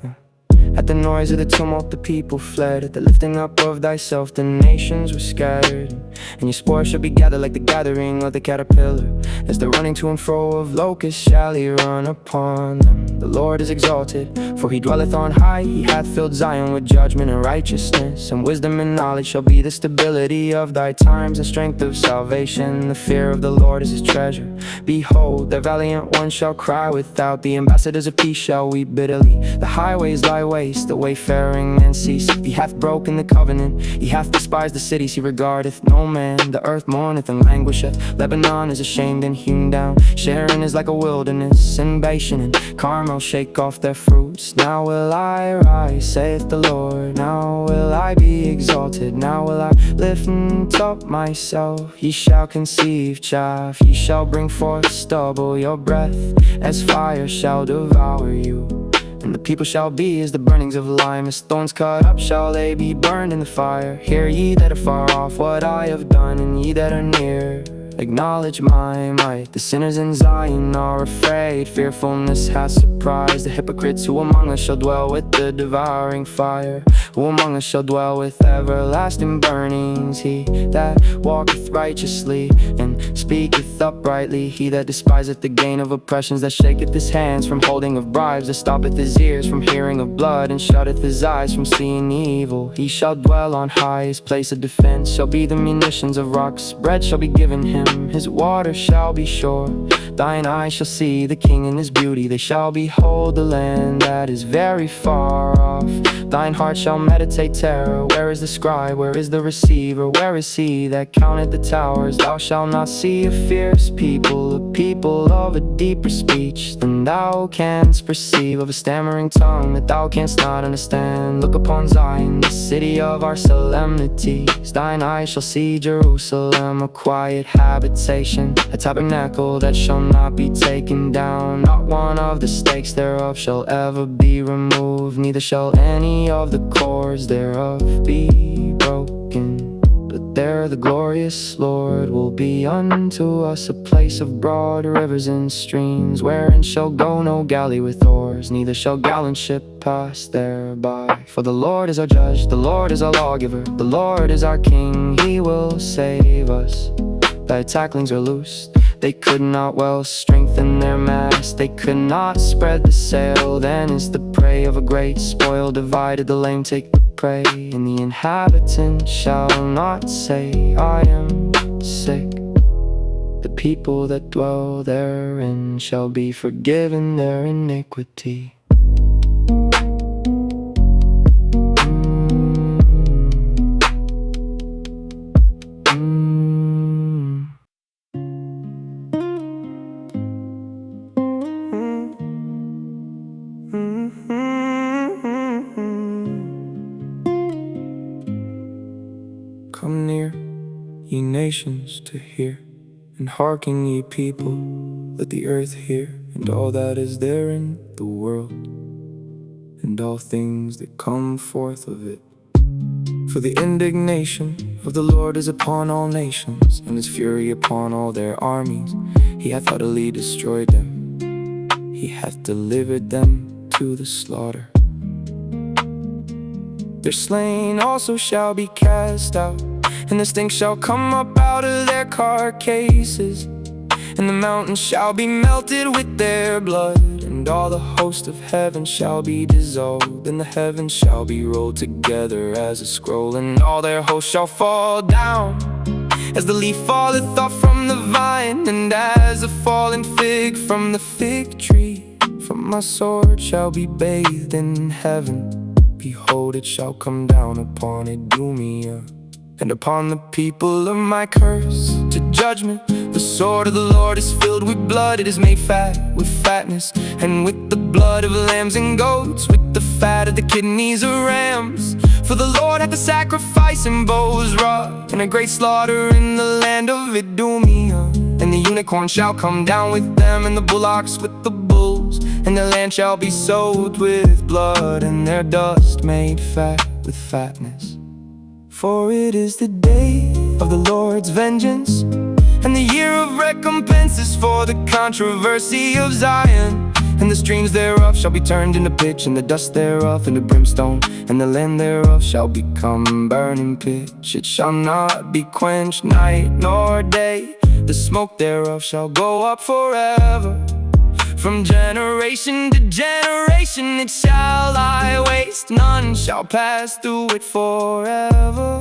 At the noise of the tumult the people fled, at the lifting up of thyself the nations were scattered. And your spoil shall be gathered like the gathering of the caterpillar, as the running to and fro of locusts shall he run upon them. The Lord is exalted, for he dwelleth on high. He hath filled Zion with judgment and righteousness, and wisdom and knowledge shall be the stability of thy times, and strength of salvation. The fear of the Lord is his treasure. Behold, the valiant ones shall cry without, the ambassadors of peace shall weep bitterly. The highways lie waste, the wayfaring men cease. He hath broken the covenant, he hath despised the cities, he regardeth no man. The earth mourneth and languisheth, Lebanon is ashamed and hewn down. Sharon is like a wilderness, and Bashan and Carmel shake off their fruits. Now will I rise, saith the Lord, now will I be exalted, now will I lift up myself. Ye shall conceive chaff, ye shall bring forth stubble, your breath as fire shall devour you. And the people shall be as the burnings of lime, as thorns cut up shall they be burned in the fire. Hear ye that are far off what I have done, and ye that are near acknowledge my might. The sinners in Zion are afraid, fearfulness hath surprised the hypocrites. Who among us shall dwell with the devouring fire? Who among us shall dwell with everlasting burnings? He that walketh righteously and speaketh uprightly, he that despiseth the gain of oppressions, that shaketh his hands from holding of bribes, that stoppeth his ears from hearing of blood, and shutteth his eyes from seeing evil. He shall dwell on high, his place of defense shall be the munitions of rocks. Bread shall be given him, his water shall be sure. Thine eyes shall see the King in his beauty, they shall behold the land that is very far off. Thine heart shall meditate terror. Where is the scribe? Where is the receiver? Where is he that counted the towers? Thou shalt not see a fierce people, a people of a deeper speech than thou canst perceive, of a stammering tongue that thou canst not understand. Look upon Zion, the city of our solemnities. Thine eyes shall see Jerusalem, a quiet habitation, a tabernacle that shall not be taken down. Not one of the stakes thereof shall ever be removed, neither shall any of the cords thereof be broken. But there the glorious Lord will be unto us a place of broad rivers and streams, wherein shall go no galley with oars, neither shall gallant ship pass thereby. For the Lord is our judge, the Lord is our lawgiver, the Lord is our King, he will save us. Thy tacklings are loosed, they could not well strengthen their mast, they could not spread the sail. Then is the prey of a great spoil divided, the lame take the prey, and the inhabitant shall not say, I am sick. The people that dwell therein shall be forgiven their iniquity. Come near, ye nations, to hear, and hearken, ye people. Let the earth hear, and all that is there in the world, and all things that come forth of it. For the indignation of the Lord is upon all nations, and his fury upon all their armies. He hath utterly destroyed them, he hath delivered them to the slaughter. Their slain also shall be cast out, and the stink shall come up out of their carcasses, and the mountains shall be melted with their blood, and all the host of heaven shall be dissolved, and the heavens shall be rolled together as a scroll, and all their hosts shall fall down, as the leaf falleth off from the vine, and as a fallen fig from the fig tree. For my sword shall be bathed in heaven, behold, it shall come down upon Idumea, and upon the people of my curse to judgment. The sword of the Lord is filled with blood, it is made fat with fatness, and with the blood of lambs and goats, with the fat of the kidneys of rams. For the Lord hath a sacrifice in Bozrah, and a great slaughter in the land of Idumea. And the unicorn shall come down with them, and the bullocks with the bulls, and the land shall be soaked with blood, and their dust made fat with fatness. For it is the day of the Lord's vengeance, and the year of recompenses for the controversy of Zion. And the streams thereof shall be turned into pitch, and the dust thereof into brimstone, and the land thereof shall become burning pitch. It shall not be quenched night nor day, the smoke thereof shall go up forever. From generation to generation it shall lie waste, none shall pass through it forever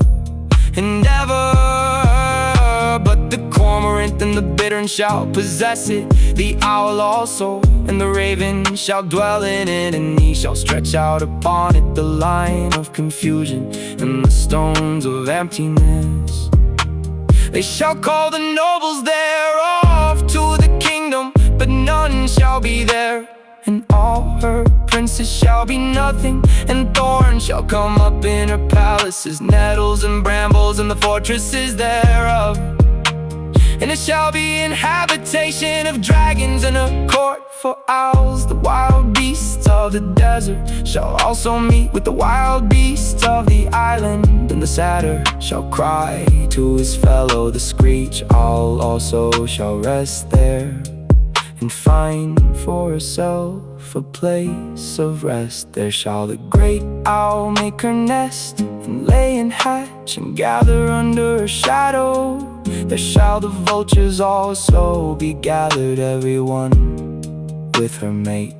and ever. But the cormorant and the bittern shall possess it, the owl also, and the raven shall dwell in it, and he shall stretch out upon it the line of confusion and the stones of emptiness. They shall call the nobles thereof to the kingdom, but none shall be there, and all her princes shall be nothing, and thorns shall come up in her palaces, nettles and brambles in the fortresses thereof. And it shall be an habitation of dragons, and a court for owls. The wild beasts of the desert shall also meet with the wild beasts of the island, and the satyr shall cry to his fellow, the screech owl also shall rest there, and find for herself a place of rest. There shall the great owl make her nest, and lay and hatch, and gather under her shadow. There shall the vultures also be gathered, every one with her mate.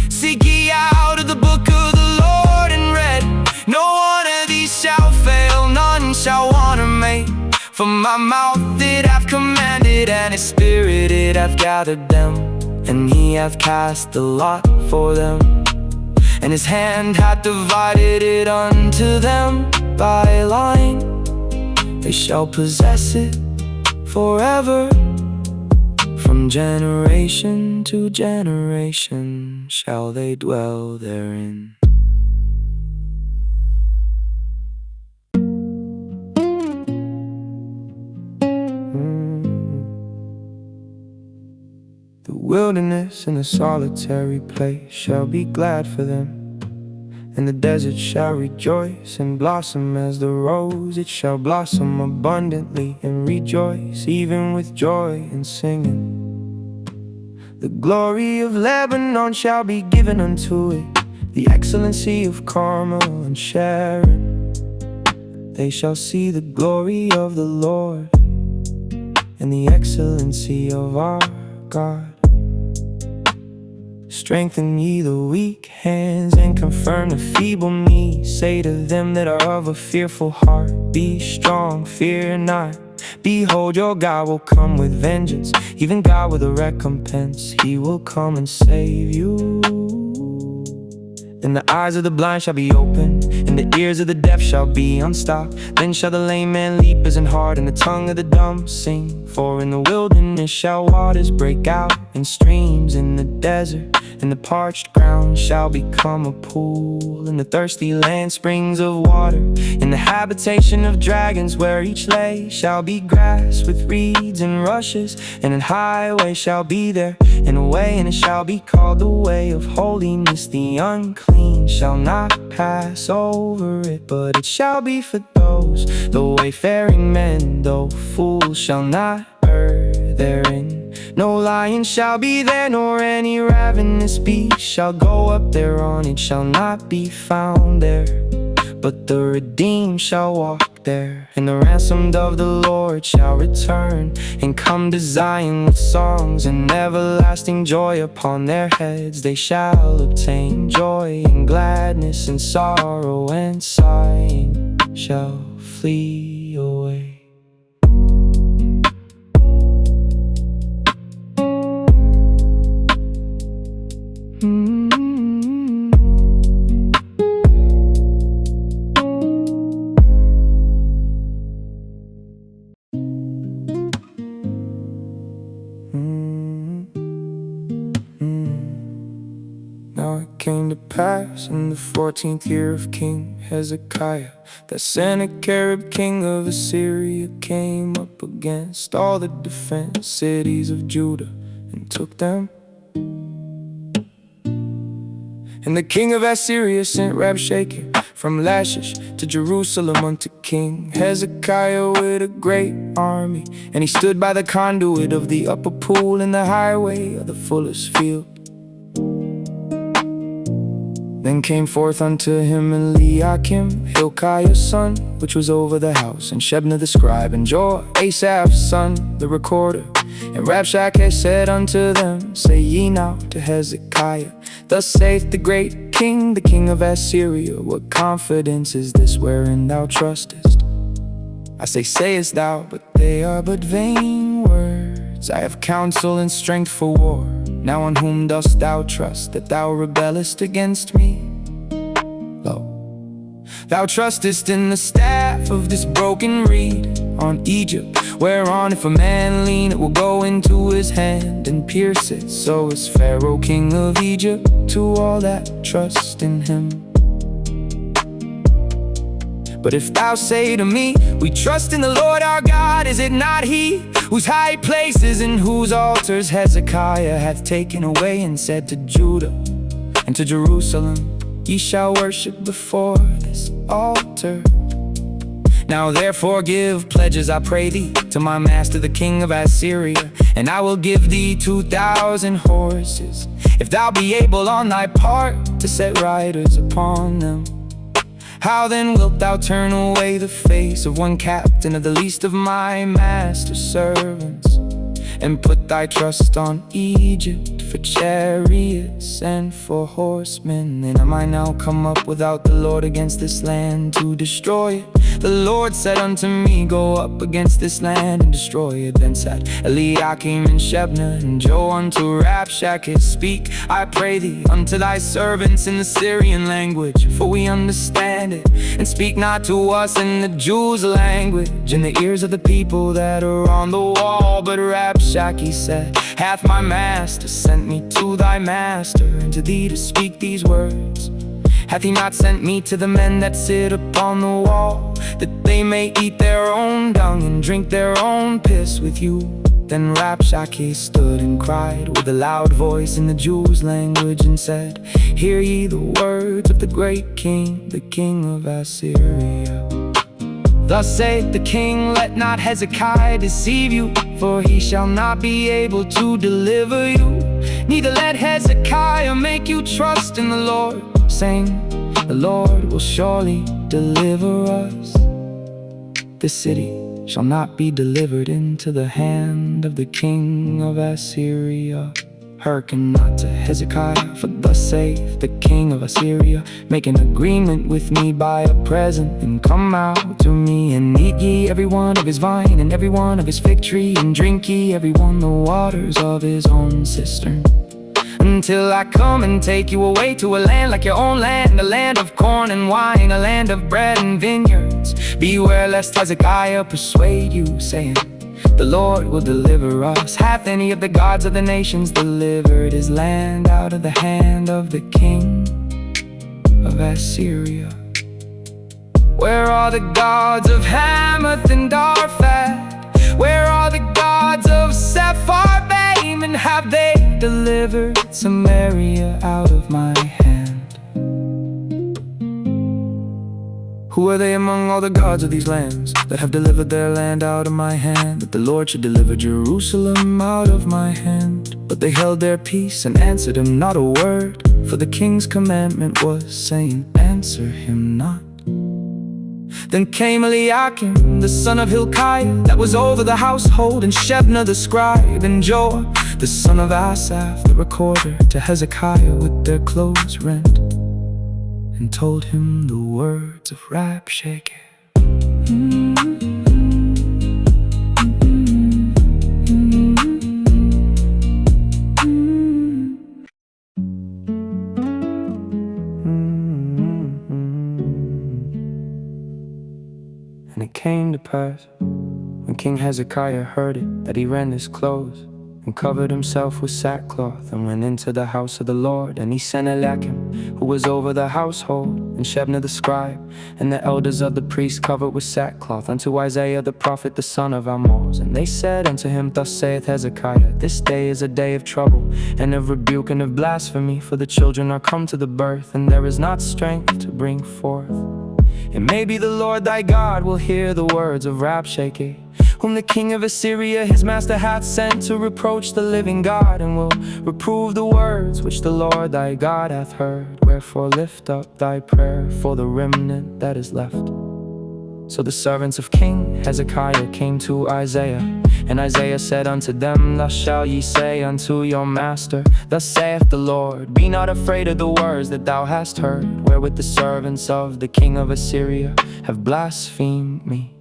Seek ye out of the book of the Lord and read, no one of these shall fail, none shall want her mate. For my mouth it hath commanded, and his spirit it hath gathered them, and he hath cast the lot for them, and his hand hath divided it unto them by line. They shall possess it forever, from generation to generation shall they dwell therein. The wilderness and the solitary place shall be glad for them, and the desert shall rejoice and blossom as the rose. It shall blossom abundantly and rejoice, even with joy and singing. The glory of Lebanon shall be given unto it, the excellency of Carmel and Sharon. They shall see the glory of the Lord, and the excellency of our God. Strengthen ye the weak hands, and confirm the feeble knees. Say to them that are of a fearful heart, be strong, fear not. Behold, your God will come with vengeance, even God with a recompense. He will come and save you. Then the eyes of the blind shall be opened, and the ears of the deaf shall be unstopped. Then shall the lame man leap as an hart, and the tongue of the dumb sing. For in the wilderness shall waters break out in streams in the desert, and the parched ground shall become a pool, and the thirsty land springs of water. In the habitation of dragons, where each lay shall be grass with reeds and rushes, and an highway shall be there, and a way, and it shall be called the way of holiness. The unclean shall not pass over it, but it shall be for those, the wayfaring men, though fools shall not err therein. No lion shall be there, nor any ravenous beast shall go up thereon. It shall not be found there, but the redeemed shall walk there. And the ransomed of the Lord shall return, and come to Zion with songs and everlasting joy upon their heads. They shall obtain joy and gladness, and sorrow and sighing shall flee away. Now it came to pass in the 14th year of King Hezekiah, that Sennacherib king of Assyria came up against all the defense cities of Judah, and took them. And the king of Assyria sent Rabshakeh from Lachish to Jerusalem unto King Hezekiah with a great army. And he stood by the conduit of the upper pool in the highway of the fuller's field. Then came forth unto him Eliakim, Hilkiah's son, which was over the house, and Shebna the scribe, and Joah, Asaph's son, the recorder. And Rabshakeh said unto them, Say ye now to Hezekiah, Thus saith the great king, the king of Assyria, What confidence is this wherein thou trustest? I say, sayest thou, but they are but vain words. I have counsel and strength for war. Now on whom dost thou trust, that thou rebellest against me? Lo, thou trustest in the staff of this broken reed, on Egypt, whereon if a man lean, it will go into his hand and pierce it. So is Pharaoh king of Egypt to all that trust in him. But if thou say to me, We trust in the Lord our God, is it not he whose high places and whose altars Hezekiah hath taken away, and said to Judah and to Jerusalem, Ye shall worship before this altar? Now therefore give pledges, I pray thee, to my master the king of Assyria, and I will give thee 2,000 horses, if thou be able on thy part to set riders upon them. How then wilt thou turn away the face of one captain of the least of my master's servants, and put thy trust on Egypt for chariots and for horsemen? Then am I now come up without the Lord against this land to destroy it? The Lord said unto me, Go up against this land and destroy it. Then said Eliakim and Shebna and Joah unto Rabshakeh, Speak, I pray thee, unto thy servants in the Syrian language, for we understand it, and speak not to us in the Jews' language, in the ears of the people that are on the wall. But Rabshakeh said, Hath my master sent me to thy master, and to thee to speak these words? Hath he not sent me to the men that sit upon the wall, that they may eat their own dung and drink their own piss with you? Then Rabshakeh stood and cried with a loud voice in the Jews' language, and said, Hear ye the words of the great king, the king of Assyria. Thus saith the king, Let not Hezekiah deceive you, for he shall not be able to deliver you. Neither let Hezekiah make you trust in the Lord, saying, The Lord will surely deliver us. This city shall not be delivered into the hand of the king of Assyria. Hearken not to Hezekiah, for thus saith the king of Assyria, make an agreement with me by a present, and come out to me, and eat ye every one of his vine, and every one of his fig tree, and drink ye every one the waters of his own cistern, until I come and take you away to a land like your own land, a land of corn and wine, a land of bread and vineyards. Beware lest Hezekiah persuade you, saying, the Lord will deliver us. Hath any of the gods of the nations delivered his land out of the hand of the king of Assyria? Where are the gods of Hamath and Arphaxad? Where are the gods of Sepharvaim? And have they delivered Samaria out of my hand? Who are they among all the gods of these lands that have delivered their land out of my hand, that the Lord should deliver Jerusalem out of my hand? But they held their peace and answered him not a word, for the king's commandment was, saying, answer him not. Then came Eliakim, the son of Hilkiah, that was over the household, and Shebna the scribe, and Joah, the son of Asaph, the recorder, to Hezekiah with their clothes rent, and told him the words of Rabshakeh. And it came to pass, when King Hezekiah heard it, that he rent his clothes, and covered himself with sackcloth, and went into the house of the Lord. And he sent Eliakim, who was over the household, and Shebna the scribe, and the elders of the priests covered with sackcloth, unto Isaiah the prophet, the son of Amoz. And they said unto him, thus saith Hezekiah, this day is a day of trouble, and of rebuke, and of blasphemy, for the children are come to the birth, and there is not strength to bring forth. It may be the Lord thy God will hear the words of Rabshakeh, whom the king of Assyria his master hath sent to reproach the living God, and will reprove the words which the Lord thy God hath heard. Wherefore lift up thy prayer for the remnant that is left. So the servants of King Hezekiah came to Isaiah, and Isaiah said unto them, thus shall ye say unto your master, thus saith the Lord, be not afraid of the words that thou hast heard, wherewith the servants of the king of Assyria have blasphemed me.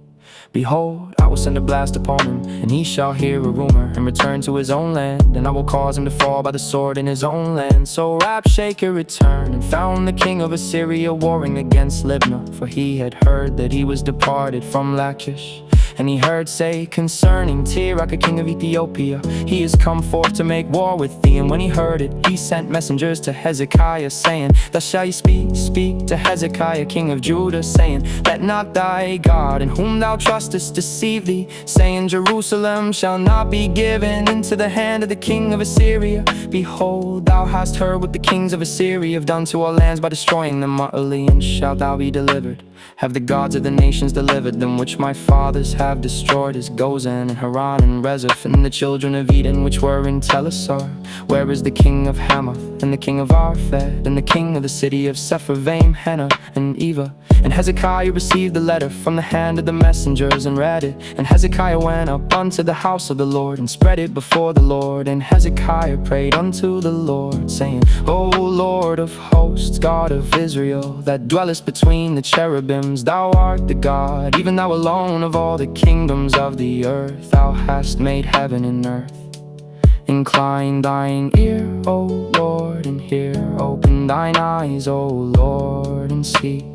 Behold, I will send a blast upon him, and he shall hear a rumor, and return to his own land, and I will cause him to fall by the sword in his own land. So Rabshakeh returned, and found the king of Assyria warring against Libnah, for he had heard that he was departed from Lachish. And he heard say concerning Tirach, king of Ethiopia, he is come forth to make war with thee. And when he heard it, he sent messengers to Hezekiah, saying, thus shall ye speak to Hezekiah king of Judah, saying, let not thy God in whom thou trustest deceive thee, saying, Jerusalem shall not be given into the hand of the king of Assyria. Behold, thou hast heard what the kings of Assyria have done to our lands by destroying them utterly, and shalt thou be delivered? Have the gods of the nations delivered them, which my fathers have destroyed, as Gozan and Haran and Rezeph, and the children of Eden which were in Telassar? Where is the king of Hamath, and the king of Arphaxad, and the king of the city of Sepharvaim, Hena and Eva? And Hezekiah received the letter from the hand of the messengers, and read it. And Hezekiah went up unto the house of the Lord, and spread it before the Lord. And Hezekiah prayed unto the Lord, saying, O Lord of hosts, God of Israel, that dwellest between the cherubims, thou art the God, even thou alone of all the kingdoms of the earth. Thou hast made heaven and earth. Incline thine ear, O Lord, and hear. Open thine eyes, O Lord, and see.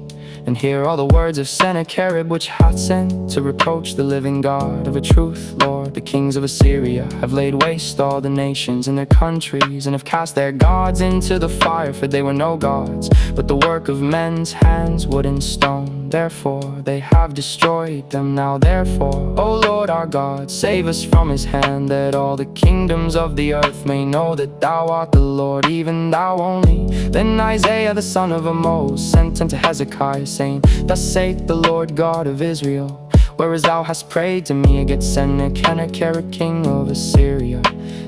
And hear all the words of Sennacherib, which hath sent to reproach the living God. Of a truth, Lord, the kings of Assyria have laid waste all the nations and their countries, and have cast their gods into the fire, for they were no gods, but the work of men's hands, wood and stone. Therefore they have destroyed them. Now therefore, O Lord our God, save us from his hand, that all the kingdoms of the earth may know that thou art the Lord, even thou only. Then Isaiah the son of Amoz sent unto Hezekiah, saying, thus saith the Lord God of Israel, whereas thou hast prayed to me against Sennacherib king of Assyria,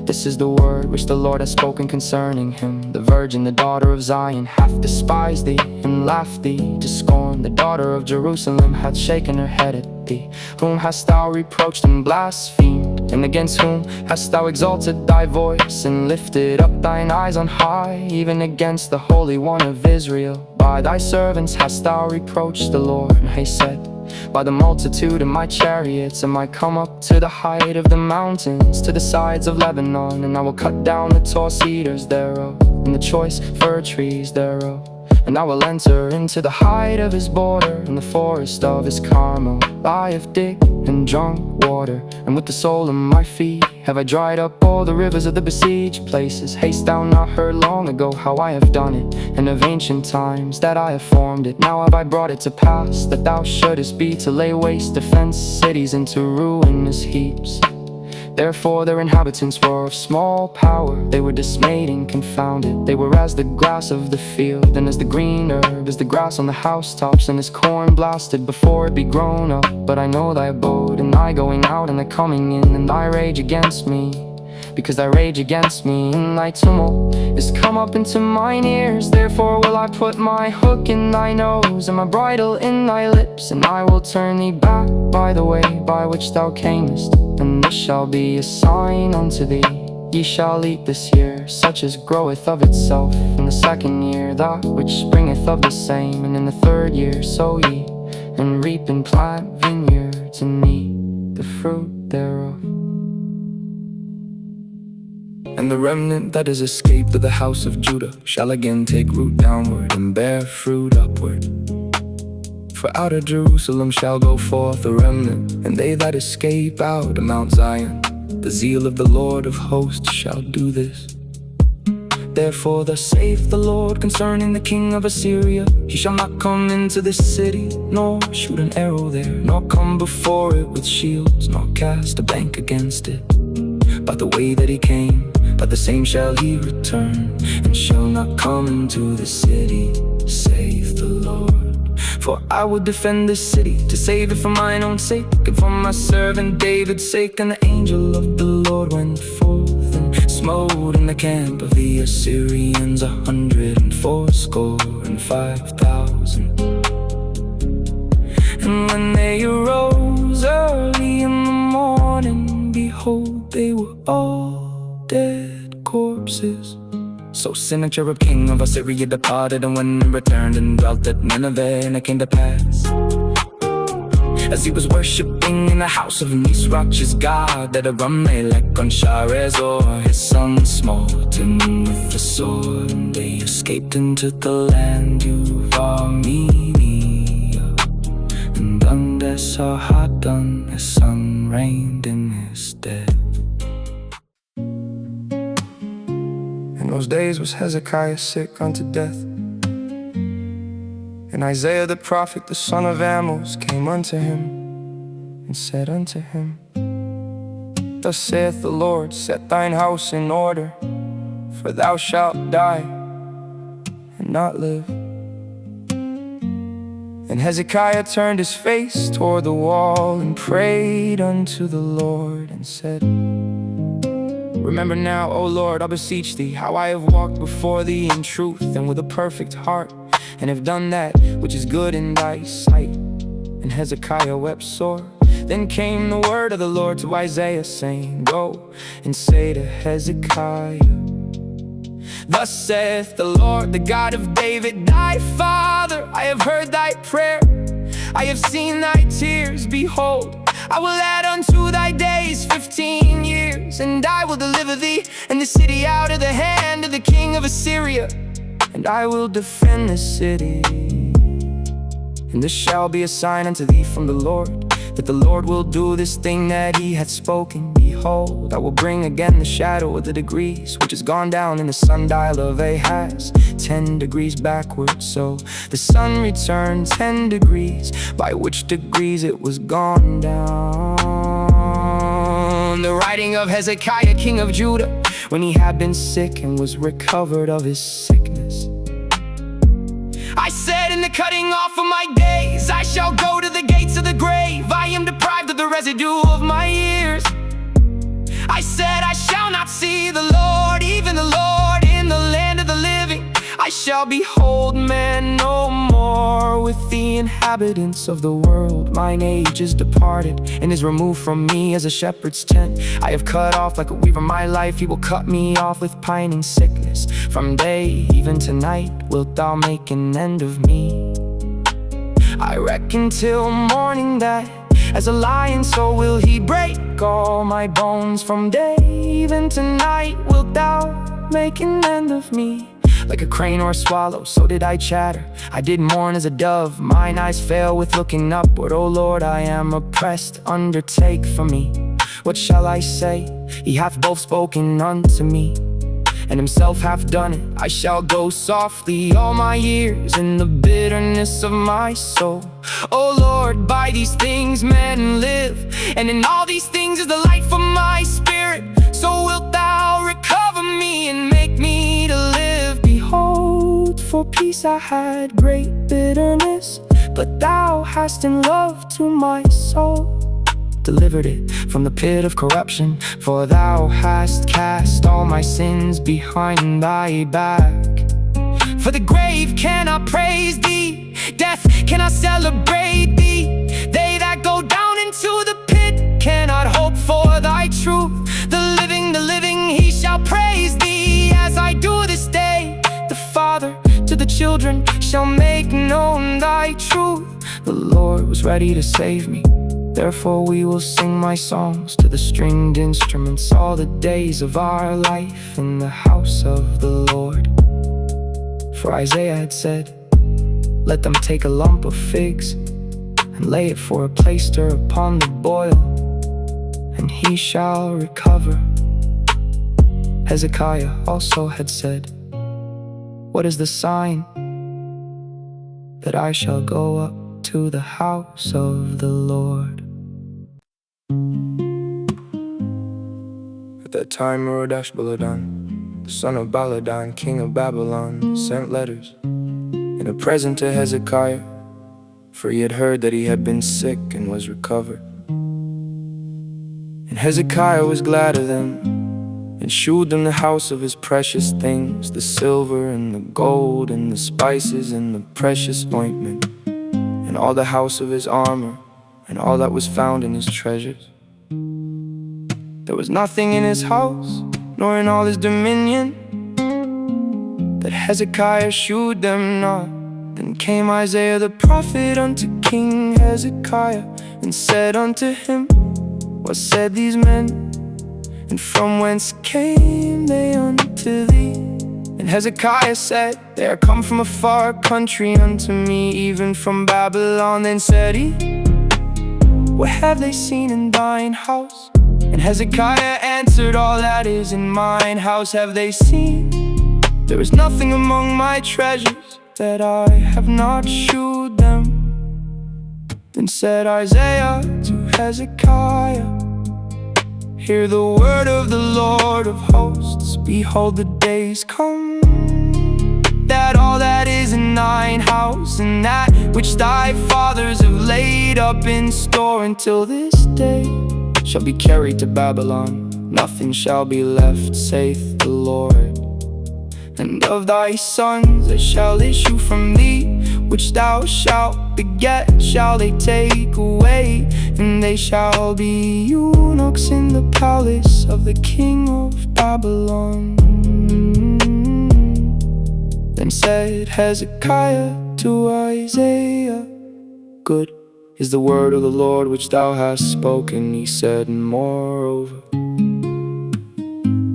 this is the word which the Lord hath spoken concerning him. The virgin, the daughter of Zion, hath despised thee, and laughed thee to scorn. The daughter of Jerusalem hath shaken her head at thee? Whom hast thou reproached and blasphemed? And against whom hast thou exalted thy voice, and lifted up thine eyes on high? Even against the Holy One of Israel. By thy servants hast thou reproached the Lord. And he said, by the multitude of my chariots am I come up to the height of the mountains, to the sides of Lebanon, and I will cut down the tall cedars thereof, and the choice fir trees thereof. And I will enter into the height of his border, in the forest of his Carmel. I have digged and drunk water, and with the sole of my feet have I dried up all the rivers of the besieged places. Hast thou not heard long ago how I have done it, and of ancient times that I have formed it? Now have I brought it to pass, that thou shouldest be to lay waste defenced cities into ruinous heaps. Therefore their inhabitants were of small power, they were dismayed and confounded. They were as the grass of the field, and as the green herb, as the grass on the housetops, and as corn blasted before it be grown up. But I know thy abode, and thy going out and thy coming in, and thy rage against me, because thy rage against me and thy tumult is come up into mine ears. Therefore will I put my hook in thy nose, and my bridle in thy lips, and I will turn thee back by the way by which thou camest. And this shall be a sign unto thee: ye shall eat this year such as groweth of itself, in the second year that which springeth of the same, and in the third year sow ye, and reap and plant vineyards, and eat the fruit thereof. And the remnant that is escaped of the house of Judah shall again take root downward, and bear fruit upward. For out of Jerusalem shall go forth a remnant, and they that escape out of Mount Zion. The zeal of the Lord of hosts shall do this. Therefore thus saith the Lord concerning the king of Assyria: he shall not come into this city, nor shoot an arrow there, nor come before it with shields, nor cast a bank against it. By the way that he came, by the same shall he return, and shall not come into the city, saith the Lord. For I will defend this city, to save it for mine own sake, and for my servant David's sake. And the angel of the Lord went forth, and smote in the camp of the Assyrians 185,000. And when they arose early in the morning, behold, they were all dead corpses. So Sennacherib king of Assyria departed, and went and returned, and dwelt at Nineveh. And it came to pass, as he was worshipping in the house of Nisroch his god, that Abimelech on Sharezor his son smote him with the sword. And they escaped into the land of Armenia, and Esarhaddon his son reigned in his stead. In those days was Hezekiah sick unto death, and Isaiah the prophet, the son of Amoz, came unto him, and said unto him, Thus saith the Lord, set thine house in order, for thou shalt die, and not live. And Hezekiah turned his face toward the wall, and prayed unto the Lord, and said, Remember now, O Lord, I beseech thee, how I have walked before thee in truth, and with a perfect heart, and have done that which is good in thy sight. And Hezekiah wept sore. Then came the word of the Lord to Isaiah, saying, Go and say to Hezekiah, Thus saith the Lord, the God of David, thy father, I have heard thy prayer, I have seen thy tears. Behold, I will add unto thy days 15 years, and I will deliver thee and the city out of the hand of the king of Assyria. And I will defend this city. And this shall be a sign unto thee from the Lord, that the Lord will do this thing that he hath spoken. Behold, I will bring again the shadow of the degrees, which is gone down in the sundial of Ahaz, 10 degrees backward. So the sun returned 10 degrees, by which degrees it was gone down. The writing of Hezekiah king of Judah, when he had been sick and was recovered of his sickness. I said, in the cutting off of my days, I shall go to the gates of the grave. I am deprived of the residue of my years. I said, I shall not see the Lord, even the Lord, in the land of the living. I I shall behold man no more. With the inhabitants of the world, mine age is departed, and is removed from me as a shepherd's tent. I have cut off like a weaver my life, he will cut me off with pining sickness. From day even to night wilt thou make an end of me. I reckon till morning that as a lion so will he break all my bones. From day even to night wilt thou make an end of me. Like a crane or a swallow, so did I chatter. I did mourn as a dove, mine eyes fail with looking upward. O Lord, I am oppressed, undertake for me. What shall I say? He hath both spoken unto me, and himself hath done it. I shall go softly all my years in the bitterness of my soul. O Lord, by these things men live, and in all these things is the life of my spirit. So wilt thou recover me and make me to live. Behold, for peace I had great bitterness, but thou hast in love to my soul delivered it from the pit of corruption. For thou hast cast all my sins behind thy back. For the grave cannot praise thee, death cannot celebrate thee. They that go down into the pit cannot hope for thy truth. The living, he shall praise thee as I do this day. The Father to the children shall make known thy truth. The Lord was ready to save me, therefore we will sing my songs to the stringed instruments all the days of our life in the house of the Lord. For Isaiah had said, let them take a lump of figs and lay it for a plaister upon the boil, and he shall recover. Hezekiah also had said, what is the sign that I shall go up to the house of the Lord? At that time Merodach-Baladan, the son of Baladan, king of Babylon, sent letters and a present to Hezekiah, for he had heard that he had been sick and was recovered. And Hezekiah was glad of them, and shewed them the house of his precious things, the silver and the gold and the spices and the precious ointment, and all the house of his armor, and all that was found in his treasures. There was nothing in his house, nor in all his dominion, that Hezekiah shewed them not. Then came Isaiah the prophet unto King Hezekiah, and said unto him, what said these men? And from whence came they unto thee? And Hezekiah said, they are come from a far country unto me, even from Babylon. Then said he, what have they seen in thine house? And Hezekiah answered, all that is in mine house have they seen. There is nothing among my treasures that I have not shewed them. Then said Isaiah to Hezekiah, hear the word of the Lord of hosts. Behold, the days come, that all that is in thine house, and that which thy fathers have laid up in store until this day, shall be carried to Babylon. Nothing shall be left, saith the Lord. And of thy sons that shall issue from thee, which thou shalt beget, shall they take away, and they shall be eunuchs in the palace of the king of Babylon. Then said Hezekiah to Isaiah, good is the word of the Lord which thou hast spoken. He said, and moreover,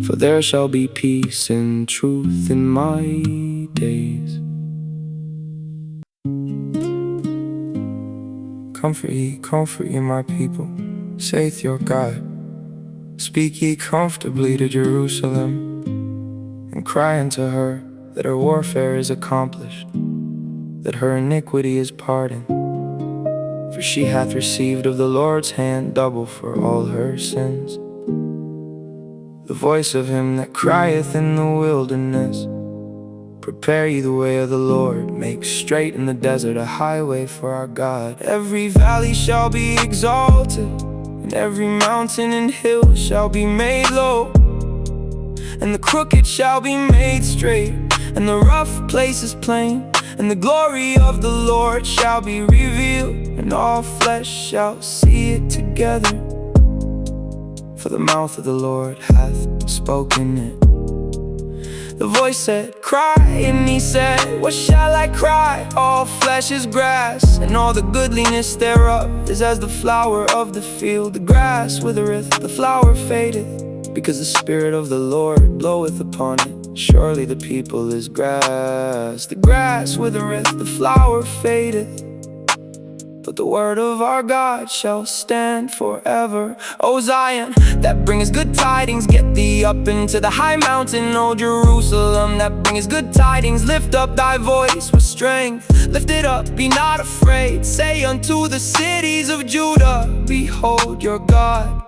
for there shall be peace and truth in my days. Comfort ye my people, saith your God. Speak ye comfortably to Jerusalem, and cry unto her that her warfare is accomplished, that her iniquity is pardoned. For she hath received of the Lord's hand double for all her sins. The voice of him that crieth in the wilderness, prepare ye the way of the Lord, make straight in the desert a highway for our God. Every valley shall be exalted, and every mountain and hill shall be made low, and the crooked shall be made straight, and the rough places plain. And the glory of the Lord shall be revealed, and all flesh shall see it together. For the mouth of the Lord hath spoken it. The voice said, cry, and he said, what shall I cry? All flesh is grass, and all the goodliness thereof is as the flower of the field. The grass withereth, the flower fadeth, because the Spirit of the Lord bloweth upon it. Surely the people is grass. The grass withereth, the flower fadeth, but the word of our God shall stand forever. O Zion, that bringest good tidings, get thee up into the high mountain. O Jerusalem, that bringest good tidings, lift up thy voice with strength. Lift it up, be not afraid. Say unto the cities of Judah, behold your God.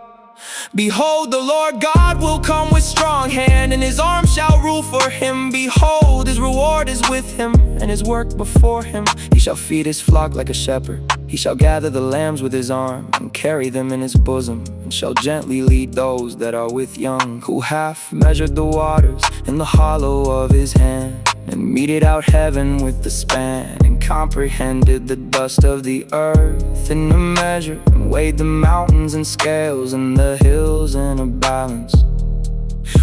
Behold, the Lord God will come with strong hand, and his arm shall rule for him. Behold, his reward is with him, and his work before him. He shall feed his flock like a shepherd. He shall gather the lambs with his arm, and carry them in his bosom, and shall gently lead those that are with young. Who hath measured the waters in the hollow of his hand, and meted out heaven with the span, and comprehended the dust of the earth in a measure, and weighed the mountains in scales, and the hills in a balance.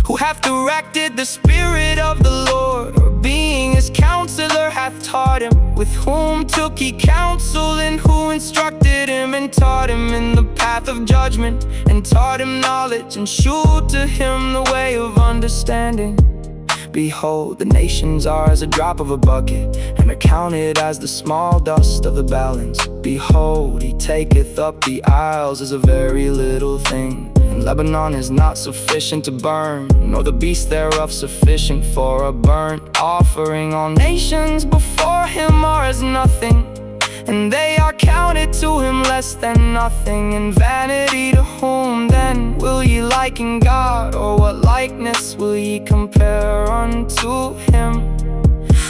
Who hath directed the Spirit of the Lord, or being his counselor hath taught him? With whom took he counsel, and who instructed him, and taught him in the path of judgment, and taught him knowledge, and shewed to him the way of understanding? Behold, the nations are as a drop of a bucket, and are counted as the small dust of the balance. Behold, he taketh up the isles as a very little thing. And Lebanon is not sufficient to burn, nor the beast thereof sufficient for a burnt offering. All nations before him are as nothing, and they are counted to him less than nothing. In vanity to whom then will ye liken God, or what likeness will ye compare unto him?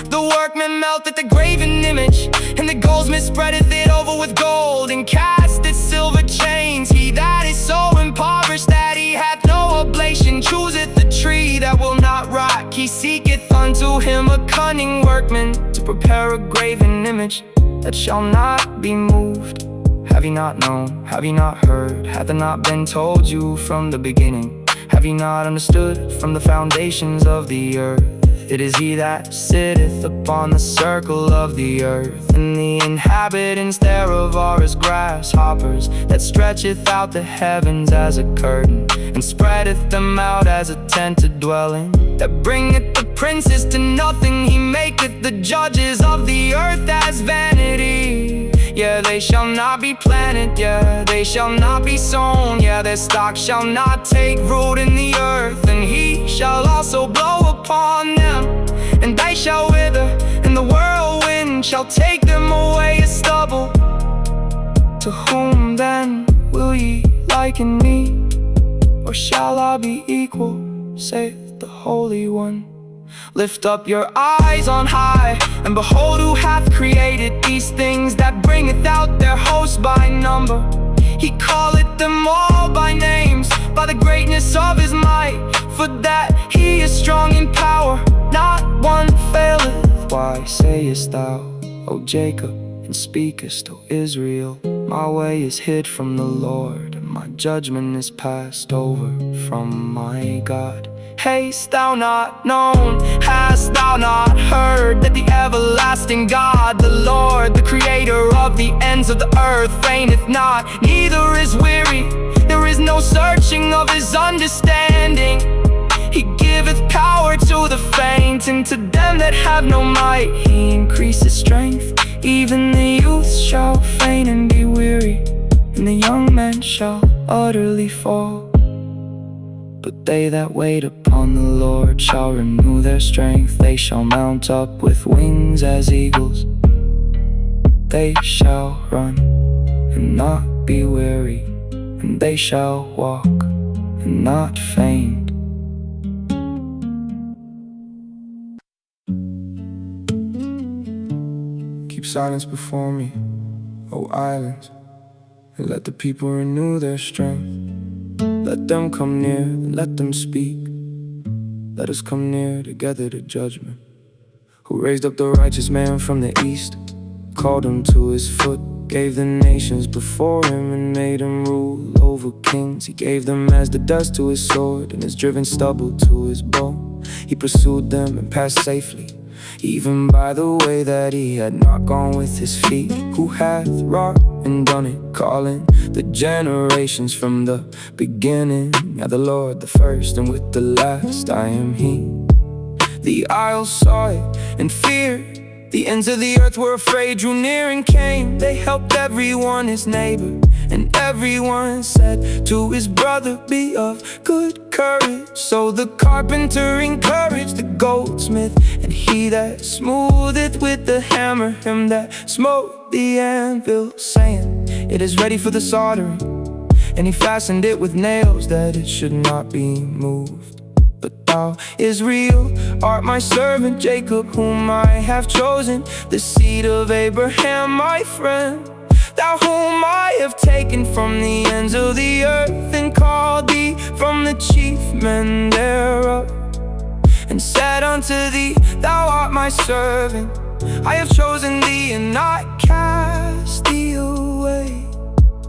The workman melteth the graven image, and the goldsmith spreadeth it over with gold, and casteth silver chains. He that is so impoverished that he hath no oblation chooseth the tree that will not rot. He seeketh unto him a cunning workman, to prepare a graven image that shall not be moved. Have ye not known? Have ye not heard? Hath it not been told you from the beginning? Have ye not understood from the foundations of the earth? It is he that sitteth upon the circle of the earth, and the inhabitants thereof are as grasshoppers, that stretcheth out the heavens as a curtain, and spreadeth them out as a tented dwelling, that bringeth the princes to nothing. He maketh the judges of the earth as vanity. Yeah, they shall not be planted, yeah, they shall not be sown, yeah, their stock shall not take root in the earth. And he shall also blow upon them, and they shall wither, and the whirlwind shall take them away as stubble. To whom then will ye liken me, or shall I be equal, saith the Holy One? Lift up your eyes on high, and behold who hath created these things, that bringeth out their host by number. He calleth them all by names, by the greatness of his might, for that he is strong in power, not one faileth. Why sayest thou, O Jacob, and speakest, O Israel, my way is hid from the Lord, and my judgment is passed over from my God? Hast thou not known, hast thou not heard, that the everlasting God, the Lord, the creator of the ends of the earth, reigneth not, neither is weary, there is no searching of his understanding. He giveth power to the faint, and to them that have no might he increases strength. Even the youths shall faint and be weary, and the young men shall utterly fall. But they that wait upon the Lord shall renew their strength. They shall mount up with wings as eagles. They shall run and not be weary, and they shall walk and not faint. Keep silence before me, O islands, and let the people renew their strength. Let them come near, and let them speak. Let us come near together to judgment. who raised up the righteous man from the east, called him to his foot, gave the nations before him, and made him rule over kings. He gave them as the dust to his sword, and as driven stubble to his bow. He pursued them and passed safely, even by the way that he had not gone with his feet. Who hath wrought and done it, calling the generations from the beginning. Yeah, the Lord the first, and with the last I am he. The isles saw it and feared, the ends of the earth were afraid, drew near and came. They helped everyone his neighbor, and everyone said to his brother, be of good courage. So the carpenter encouraged the goldsmith, and he that smootheth with the hammer him that smote the anvil, saying, it is ready for the soldering. And he fastened it with nails, that it should not be moved. But thou, Israel, art my servant Jacob, whom I have chosen, the seed of Abraham my friend. Thou whom I have taken from the ends of the earth, and called thee from the chief men thereof, and said unto thee, thou art my servant. I have chosen thee, and not cast thee away.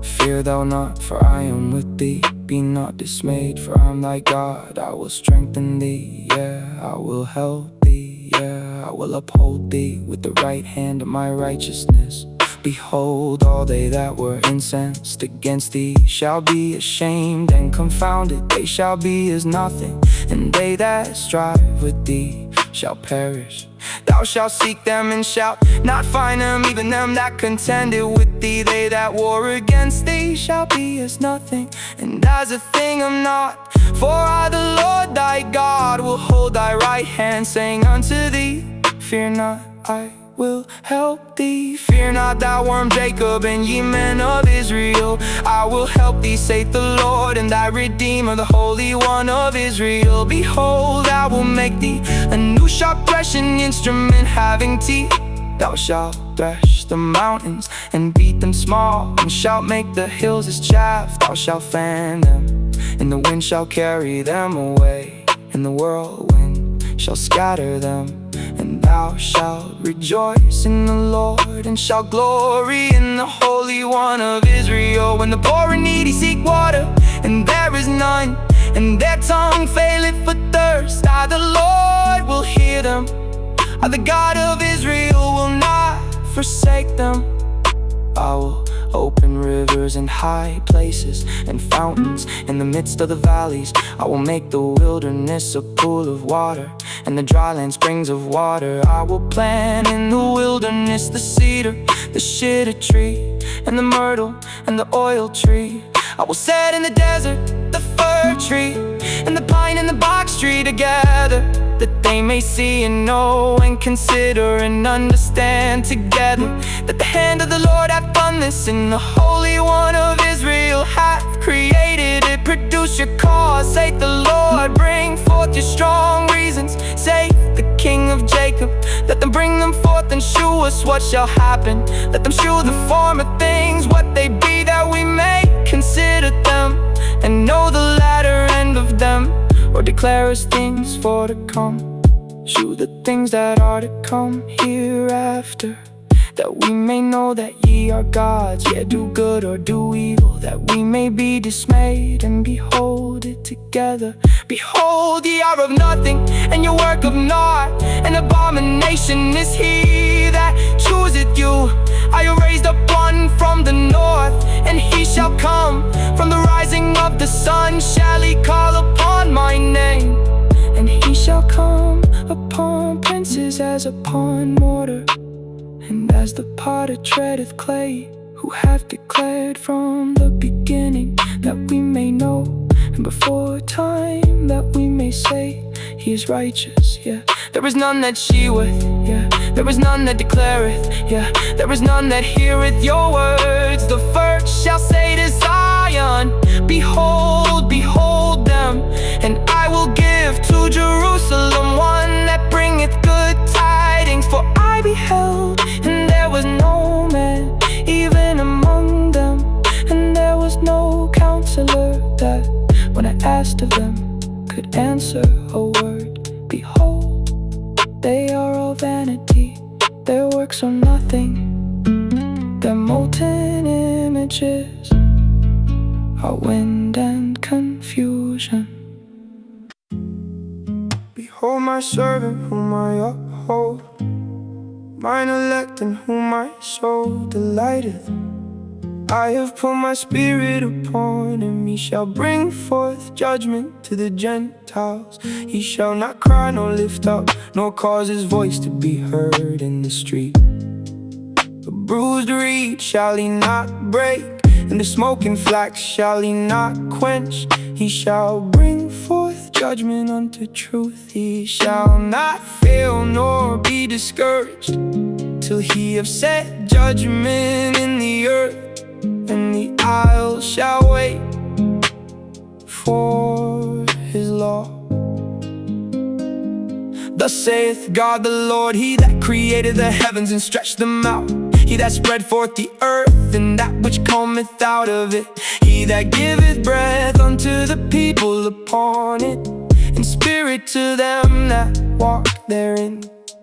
Fear thou not, for I am with thee. Be not dismayed, for I am thy God. I will strengthen thee, yeah, I will help thee, yeah, I will uphold thee with the right hand of my righteousness. Behold, all they that were incensed against thee shall be ashamed and confounded. They shall be as nothing, and they that strive with thee shall perish. Thou shalt seek them and shalt not find them, even them that contended with thee. They that war against thee shall be as nothing, and as a thing of naught. For I, the Lord thy God, will hold thy right hand, saying unto thee, fear not, I will help thee. Fear not, thou worm Jacob, and ye men of Israel. I will help thee, saith the Lord, and thy Redeemer, the Holy One of Israel. Behold, I will make thee a new sharp threshing instrument, having teeth. Thou shalt thresh the mountains, and beat them small, and shalt make the hills as chaff. Thou shalt fan them, and the wind shall carry them away, and the whirlwind shall scatter them. And thou shalt rejoice in the Lord, and shalt glory in the Holy One of Israel. When the poor and needy seek water, and there is none, and their tongue faileth for thirst, I, the Lord, will hear them. I, the God of Israel, will not forsake them. I will open rivers in high places, and fountains in the midst of the valleys. I will make the wilderness a pool of water, and the dry land springs of water. I will plant in the wilderness the cedar, the shittim tree, and the myrtle, and the oil tree. I will set in the desert the fir tree, and the pine and the box tree together, that they may see and know, and consider and understand together, that the hand of the Lord hath done this, and the Holy One of Israel hath created it. Produce your cause, saith the Lord, bring forth your strong reasons, saith the King of Jacob. Let them bring them forth, and shew us what shall happen. Let them shew the former things, what they be, that we may consider them, and know the latter end of them, or declare us things for to come. Shew the things that are to come hereafter, that we may know that ye are gods. Yeah, do good or do evil, that we may be dismayed, and behold it together. Behold, ye are of nothing, and your work of naught. An abomination is he that chooseth you. I have raised up one from the north, and he shall come. From the rising of the sun shall he call upon my name, and he shall come upon princes as upon mortar, and as the potter treadeth clay, who hath declared from the beginning, that we may know, and before time, that we may say, he is righteous, yeah. There is none that sheweth, yeah. There is none that declareth, yeah. There is none that heareth your words. The first shall say to Zion, behold, behold them. And I will give to Jerusalem one that bringeth good tidings. For I beheld, and there was no man, even among them, and there was no counselor that, when I asked of them, could answer a word. Behold, they are all vanished. rocks are nothing, their molten images are wind and confusion. Behold my servant whom I uphold, mine elect in whom my soul delighteth. I have put my spirit upon him, he shall bring forth judgment to the Gentiles. He shall not cry nor lift up, nor cause his voice to be heard in the street. A bruised reed shall he not break, and the smoking flax shall he not quench. He shall bring forth judgment unto truth. He shall not fail nor be discouraged, till he have set judgment in the earth. And the isles shall wait for his law. Thus saith God the Lord, he that created the heavens and stretched them out, he that spread forth the earth and that which cometh out of it, he that giveth breath unto the people upon it, and spirit to them that walk therein.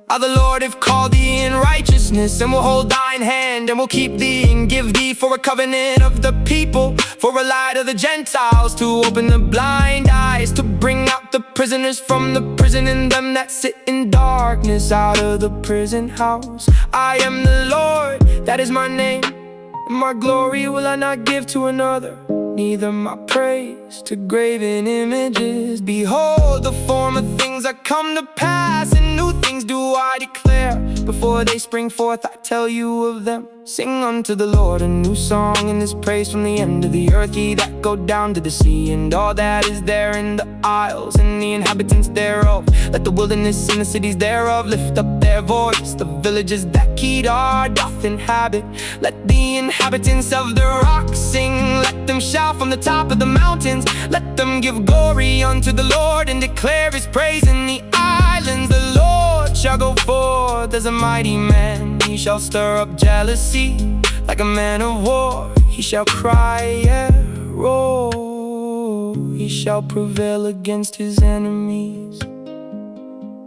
I the Lord have called thee in righteousness, and will hold thine hand, and will keep thee, and give thee for a covenant of the people, for a light of the Gentiles, to open the blind eyes, to bring out the prisoners from the prison, and them that sit in darkness out of the prison house. I am the Lord, that is my name, and my glory will I not give to another, neither my praise to graven images. Behold, the former things are come to pass, and new things do I declare. Before they spring forth, I tell you of them. Sing unto the Lord a new song, and his praise from the end of the earth. Ye that go down to the sea, and all that is there in the isles, and the inhabitants thereof. Let the wilderness and the cities thereof lift up their voice. The villages that Kedar doth inhabit, let the inhabitants of the rocks sing. Let them shout from the top of the mountains. Let them give glory unto the Lord, and declare his praise in the islands. The Lord shall go forth as a mighty man. He shall stir up jealousy like a man of war. He shall cry, roar. He shall prevail against his enemies.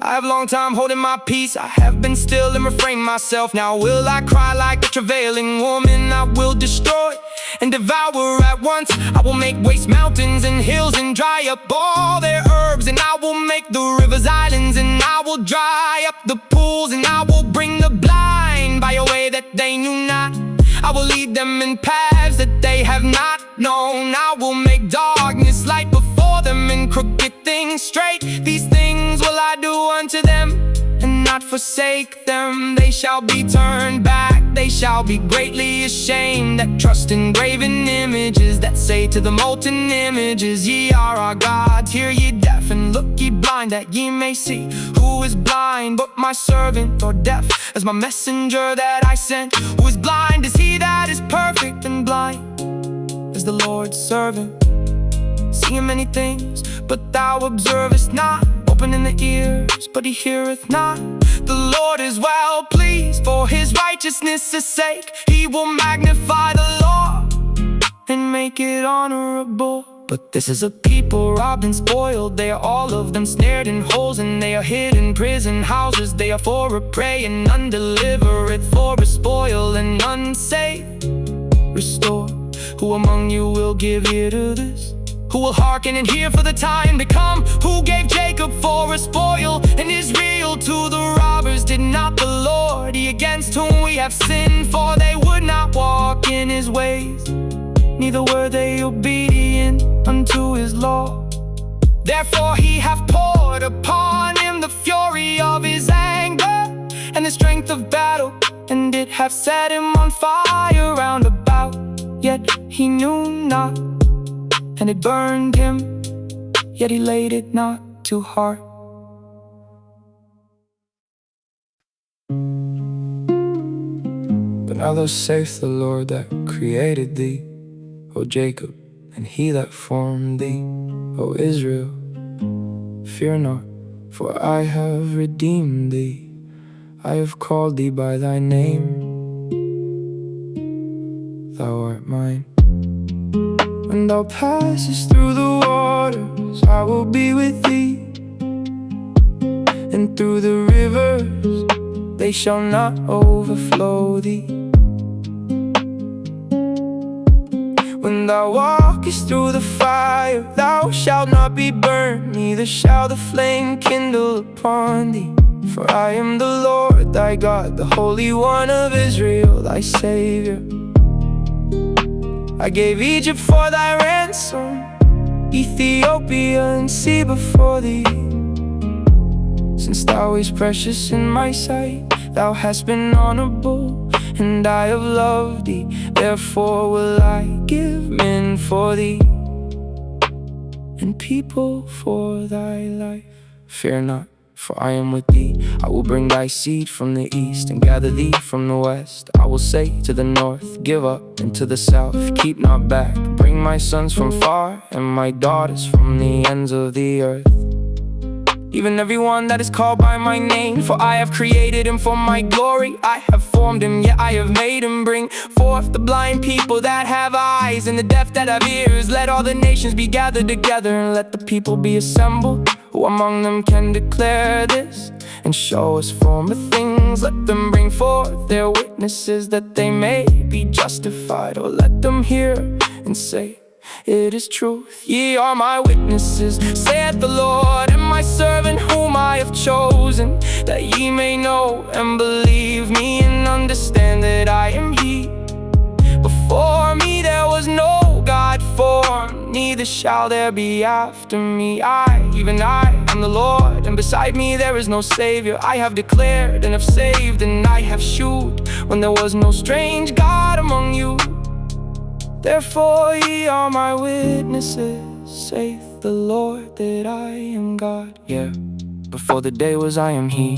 I have long time holding my peace, I have been still and refrained myself. Now will I cry like a travailing woman. I will destroy and devour at once. I will make waste mountains and hills, and dry up all their herbs. And I will make the rivers islands, and I will dry up the pools. And I will bring the blind by a way that they knew not. I will lead them in paths that they have not known. I will make darkness light before them, and crooked things straight. These things will I do unto them, and not forsake them. They shall be turned back, they shall be greatly ashamed, that trust in graven images, that say to the molten images, ye are our gods. Hear ye deaf, and look ye blind, that ye may see. Who is blind but my servant, or deaf as my messenger that I sent? Who is blind is he that is perfect, and blind is the Lord's servant. Seeing many things, but thou observest not. Opening the ears, but he heareth not. The Lord is well pleased for his righteousness' sake. He will magnify the law and make it honorable. But this is a people robbed and spoiled. They are all of them snared in holes, and they are hid in prison houses. They are for a prey, and none deliver it, for a spoil, and none save. Restore. Who among you will give ear to this? Who will hearken and hear for the time to come? Who gave Jacob for a spoil, and Israel to the robbers? Did not the Lord, he against whom we have sinned? For they would not walk in his ways, neither were they obedient unto his law. Therefore he hath poured upon him the fury of his anger, and the strength of battle, and it hath set him on fire round about. Yet he knew not, and it burned him, yet he laid it not to heart. But now thus saith the Lord that created thee, O Jacob, and he that formed thee, O Israel. Fear not, for I have redeemed thee. I have called thee by thy name. Thou art mine. When thou passest through the waters, I will be with thee. And through the rivers, they shall not overflow thee. When thou walkest through the fire, thou shalt not be burned, neither shall the flame kindle upon thee. For I am the Lord thy God, the Holy One of Israel, thy Savior. I gave Egypt for thy ransom, Ethiopia and sea before thee. Since thou is precious in my sight, thou hast been honorable, and I have loved thee. Therefore will I give men for thee, and people for thy life. Fear not, for I am with thee. I will bring thy seed from the east, and gather thee from the west. I will say to the north, give up, and to the south, keep not back. Bring my sons from far, and my daughters from the ends of the earth. Even everyone that is called by my name, for I have created him for my glory. I have formed him, yet I have made him. Bring forth the blind people that have eyes, and the deaf that have ears. Let all the nations be gathered together, and let the people be assembled. Who among them can declare this, and show us former things? Let them bring forth their witnesses, that they may be justified. Or let them hear and say, it is truth. Ye are my witnesses, saith the Lord, and my servant whom I have chosen, that ye may know and believe me, and understand that I am he. Before me there was no God formed, neither shall there be after me. Even I am the Lord, and beside me there is no Savior. I have declared and have saved, and I have shewed when there was no strange God among you. Therefore ye are my witnesses, saith the Lord, that I am God. Yeah, before the day was I am he,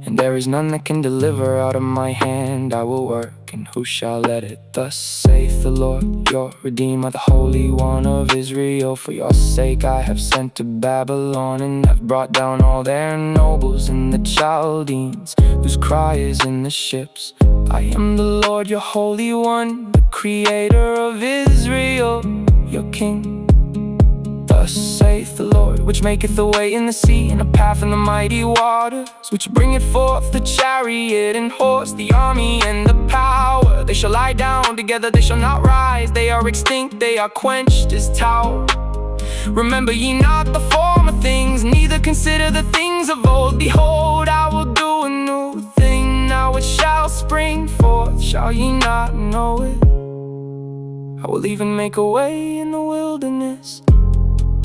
and there is none that can deliver. Out of my hand I will work, and who shall let it? Thus saith the Lord, your Redeemer, the Holy One of Israel. For your sake I have sent to Babylon, and have brought down all their nobles and the Chaldeans, whose cry is in the ships. I am the Lord, your Holy One, the Creator of Israel, your King. Thus saith the Lord, which maketh a way in the sea, and a path in the mighty waters, which bringeth forth the chariot and horse, the army and the power. They shall lie down together, they shall not rise. They are extinct, they are quenched as tow. Remember ye not the former things, neither consider the things of old. Behold, I will do a new thing, now it shall spring forth. Shall ye not know it? I will even make a way in the wilderness,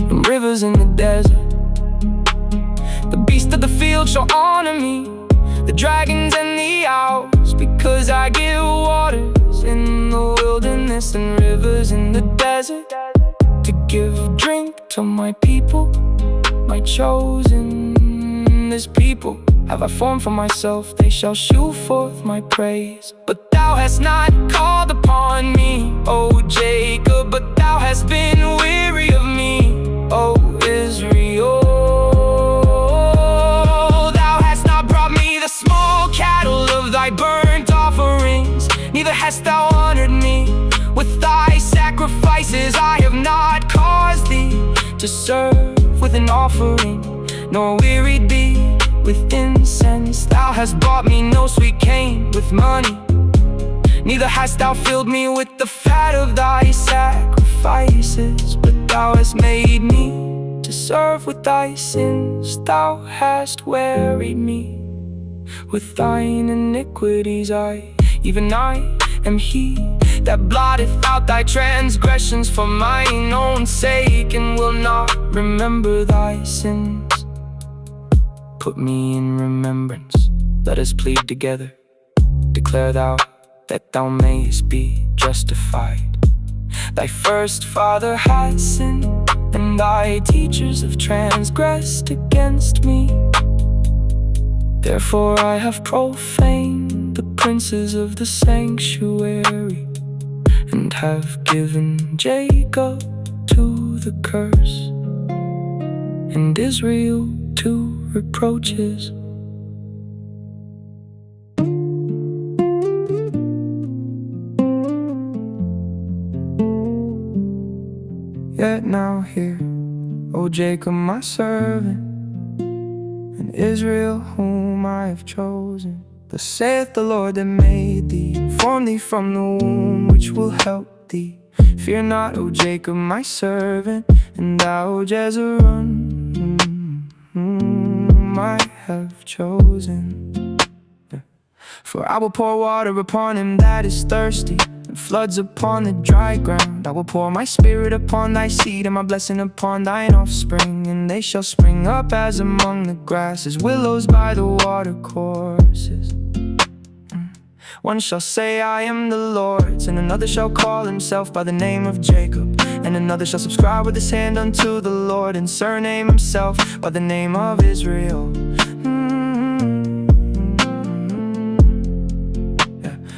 and rivers in the desert. The beasts of the field shall honor me, the dragons and the owls, because I give waters in the wilderness and rivers in the desert, to give drink to my people, my chosen. This people have I formed for myself, they shall shew forth my praise. But thou hast not called upon me, O Jacob, but thou hast been weary of me, O Israel. Thou hast not brought me the small cattle of thy burnt offerings, neither hast thou honored me with thy sacrifices. I have not caused thee to serve with an offering, nor wearied thee with incense. Thou hast bought me no sweet cane with money, neither hast thou filled me with the fat of thy sacrifices. But thou hast made me to serve with thy sins. Thou hast wearied me with thine iniquities. Even I am he that blotteth out thy transgressions for mine own sake, and will not remember thy sins. Put me in remembrance, let us plead together. Declare thou, that thou mayest be justified. Thy first father has sinned, and thy teachers have transgressed against me. Therefore I have profaned the princes of the sanctuary, and have given Jacob to the curse, and Israel to reproaches. Yet now hear, O Jacob my servant, and Israel whom I have chosen. Thus saith the Lord that made thee, formed thee from the womb, which will help thee. Fear not, O Jacob, my servant, and thou, Jezreel, I have chosen. For I will pour water upon him that is thirsty, and floods upon the dry ground. I will pour my spirit upon thy seed, and my blessing upon thine offspring. And they shall spring up as among the grasses, willows by the watercourses. One shall say, I am the Lord's, and another shall call himself by the name of Jacob. And another shall subscribe with his hand unto the Lord, and surname himself by the name of Israel.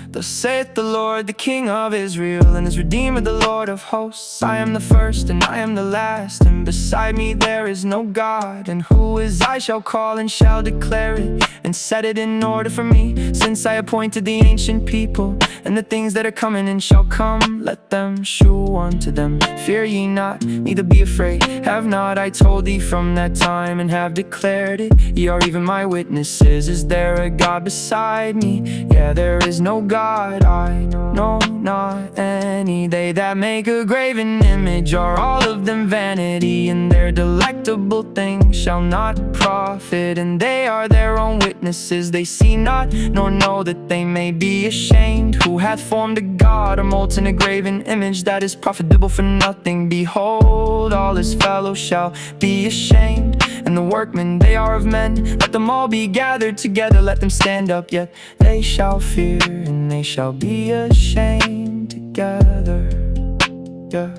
Thus saith the Lord, the King of Israel, and his Redeemer, the Lord of hosts. I am the first, and I am the last, and beside me there is no God. And who is I shall call, and shall declare it, and set it in order for me? Since I appointed the ancient people, and the things that are coming and shall come, let them shew unto them. Fear ye not, neither be afraid. Have not I told thee from that time, and have declared it? Ye are even my witnesses. Is there a God beside me? Yeah, there is no God, I know not any. They that make a graven image are all of them vanity, and their delectable things shall not profit. And they are their own witnesses, they see not, nor know that they may be ashamed. Who hath formed a god, or molten a graven image, that is profitable for nothing? Behold, all his fellows shall be ashamed, and the workmen, they are of men. Let them all be gathered together, let them stand up, yet they shall fear, and they shall be ashamed together. Yeah.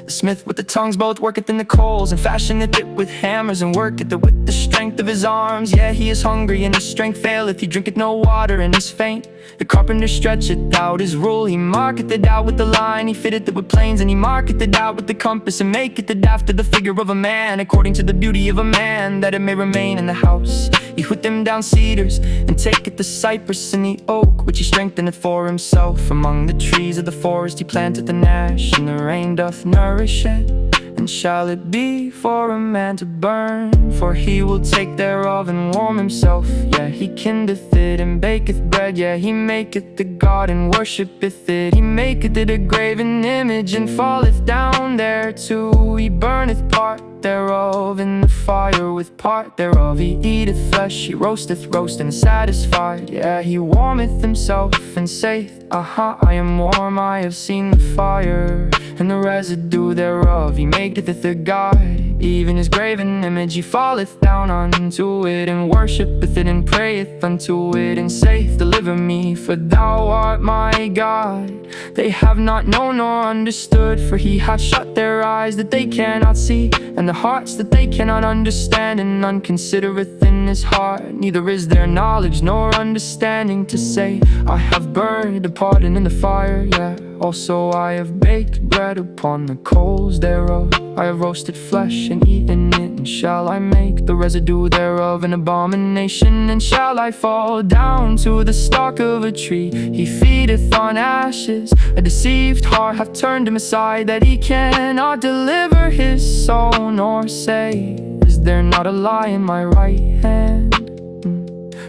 The smith with the tongues both worketh in the coals, and fashioneth it with hammers, and worketh it with the strength of his arms. Yeah, he is hungry, and his strength faileth. He drinketh no water, and is faint. The carpenter stretcheth out his rule, he marketh it out with the line. He fitteth it with planes, and he marketh it out with the compass, and maketh it after the figure of a man, according to the beauty of a man, that it may remain in the house. He put them down cedars, and taketh the cypress and the oak, which he strengtheneth for himself. Among the trees of the forest he planteth the ash, and the rain doth nourish it. And shall it be for a man to burn? For he will take thereof and warm himself. Yeah, he kindleth it and baketh bread. Yeah, he maketh the god and worshippeth it. He maketh it a graven image, and falleth down thereto. He burneth part thereof in the fire, with part thereof he eateth flesh. He roasteth roast and is satisfied. Yeah, he warmeth himself and saith, Aha, I am warm, I have seen the fire, and the residue thereof. He maketh a god, even his graven image. He falleth down unto it, and worshippeth it, and prayeth unto it, and saith, Deliver me, for thou art my God. They have not known nor understood, for he hath shut their eyes that they cannot see, and the hearts that they cannot understand. And none considereth in his heart, neither is there knowledge nor understanding, to say, I have burned a pardon in the fire. Yeah, also I have baked bread upon the coals thereof. I have roasted flesh and eaten it, and shall I make the residue thereof an abomination? And shall I fall down to the stalk of a tree? He feedeth on ashes. A deceived heart hath turned him aside, that he cannot deliver his soul, nor say, Is there not a lie in my right hand?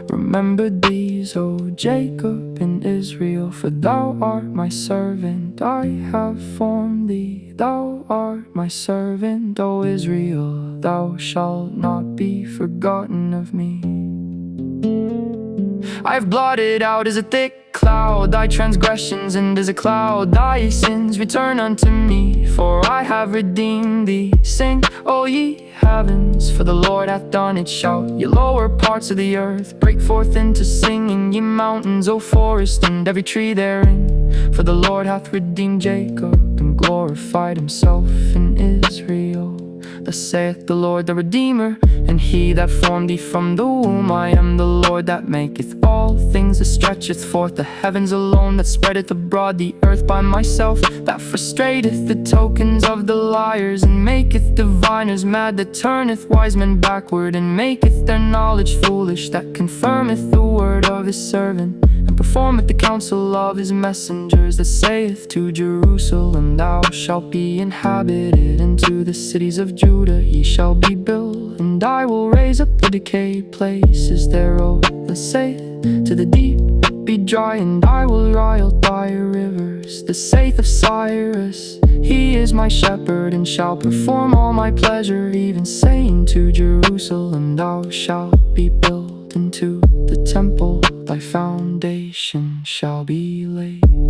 Remember these, O Jacob and Israel, for thou art my servant, I have formed thee. Thou art my servant, O Israel, thou shalt not be forgotten of me. I have blotted out as a thick cloud thy transgressions, and as a cloud thy sins. Return unto me, for I have redeemed thee. Sing, O ye heavens, for the Lord hath done it. Shout, ye lower parts of the earth, break forth into singing, ye mountains, O forest, and every tree therein. For the Lord hath redeemed Jacob, and glorified himself in Israel. Thus saith the Lord the Redeemer, and he that formed thee from the womb. I am the Lord that maketh all things, that stretcheth forth the heavens alone, that spreadeth abroad the earth by myself, that frustrateth the tokens of the liars, and maketh diviners mad, that turneth wise men backward, and maketh their knowledge foolish, that confirmeth the word of his servant, and performeth the counsel of his messengers, that saith to Jerusalem, Thou shalt be inhabited, and to the cities of Judah ye shall be built, and I will raise up the decayed places thereof. Thus saith to the deep be dry, and I will ride by rivers. The saith of Cyrus, he is my shepherd, and shall perform all my pleasure, even saying to Jerusalem, thou shalt be built into the temple, thy foundation shall be laid.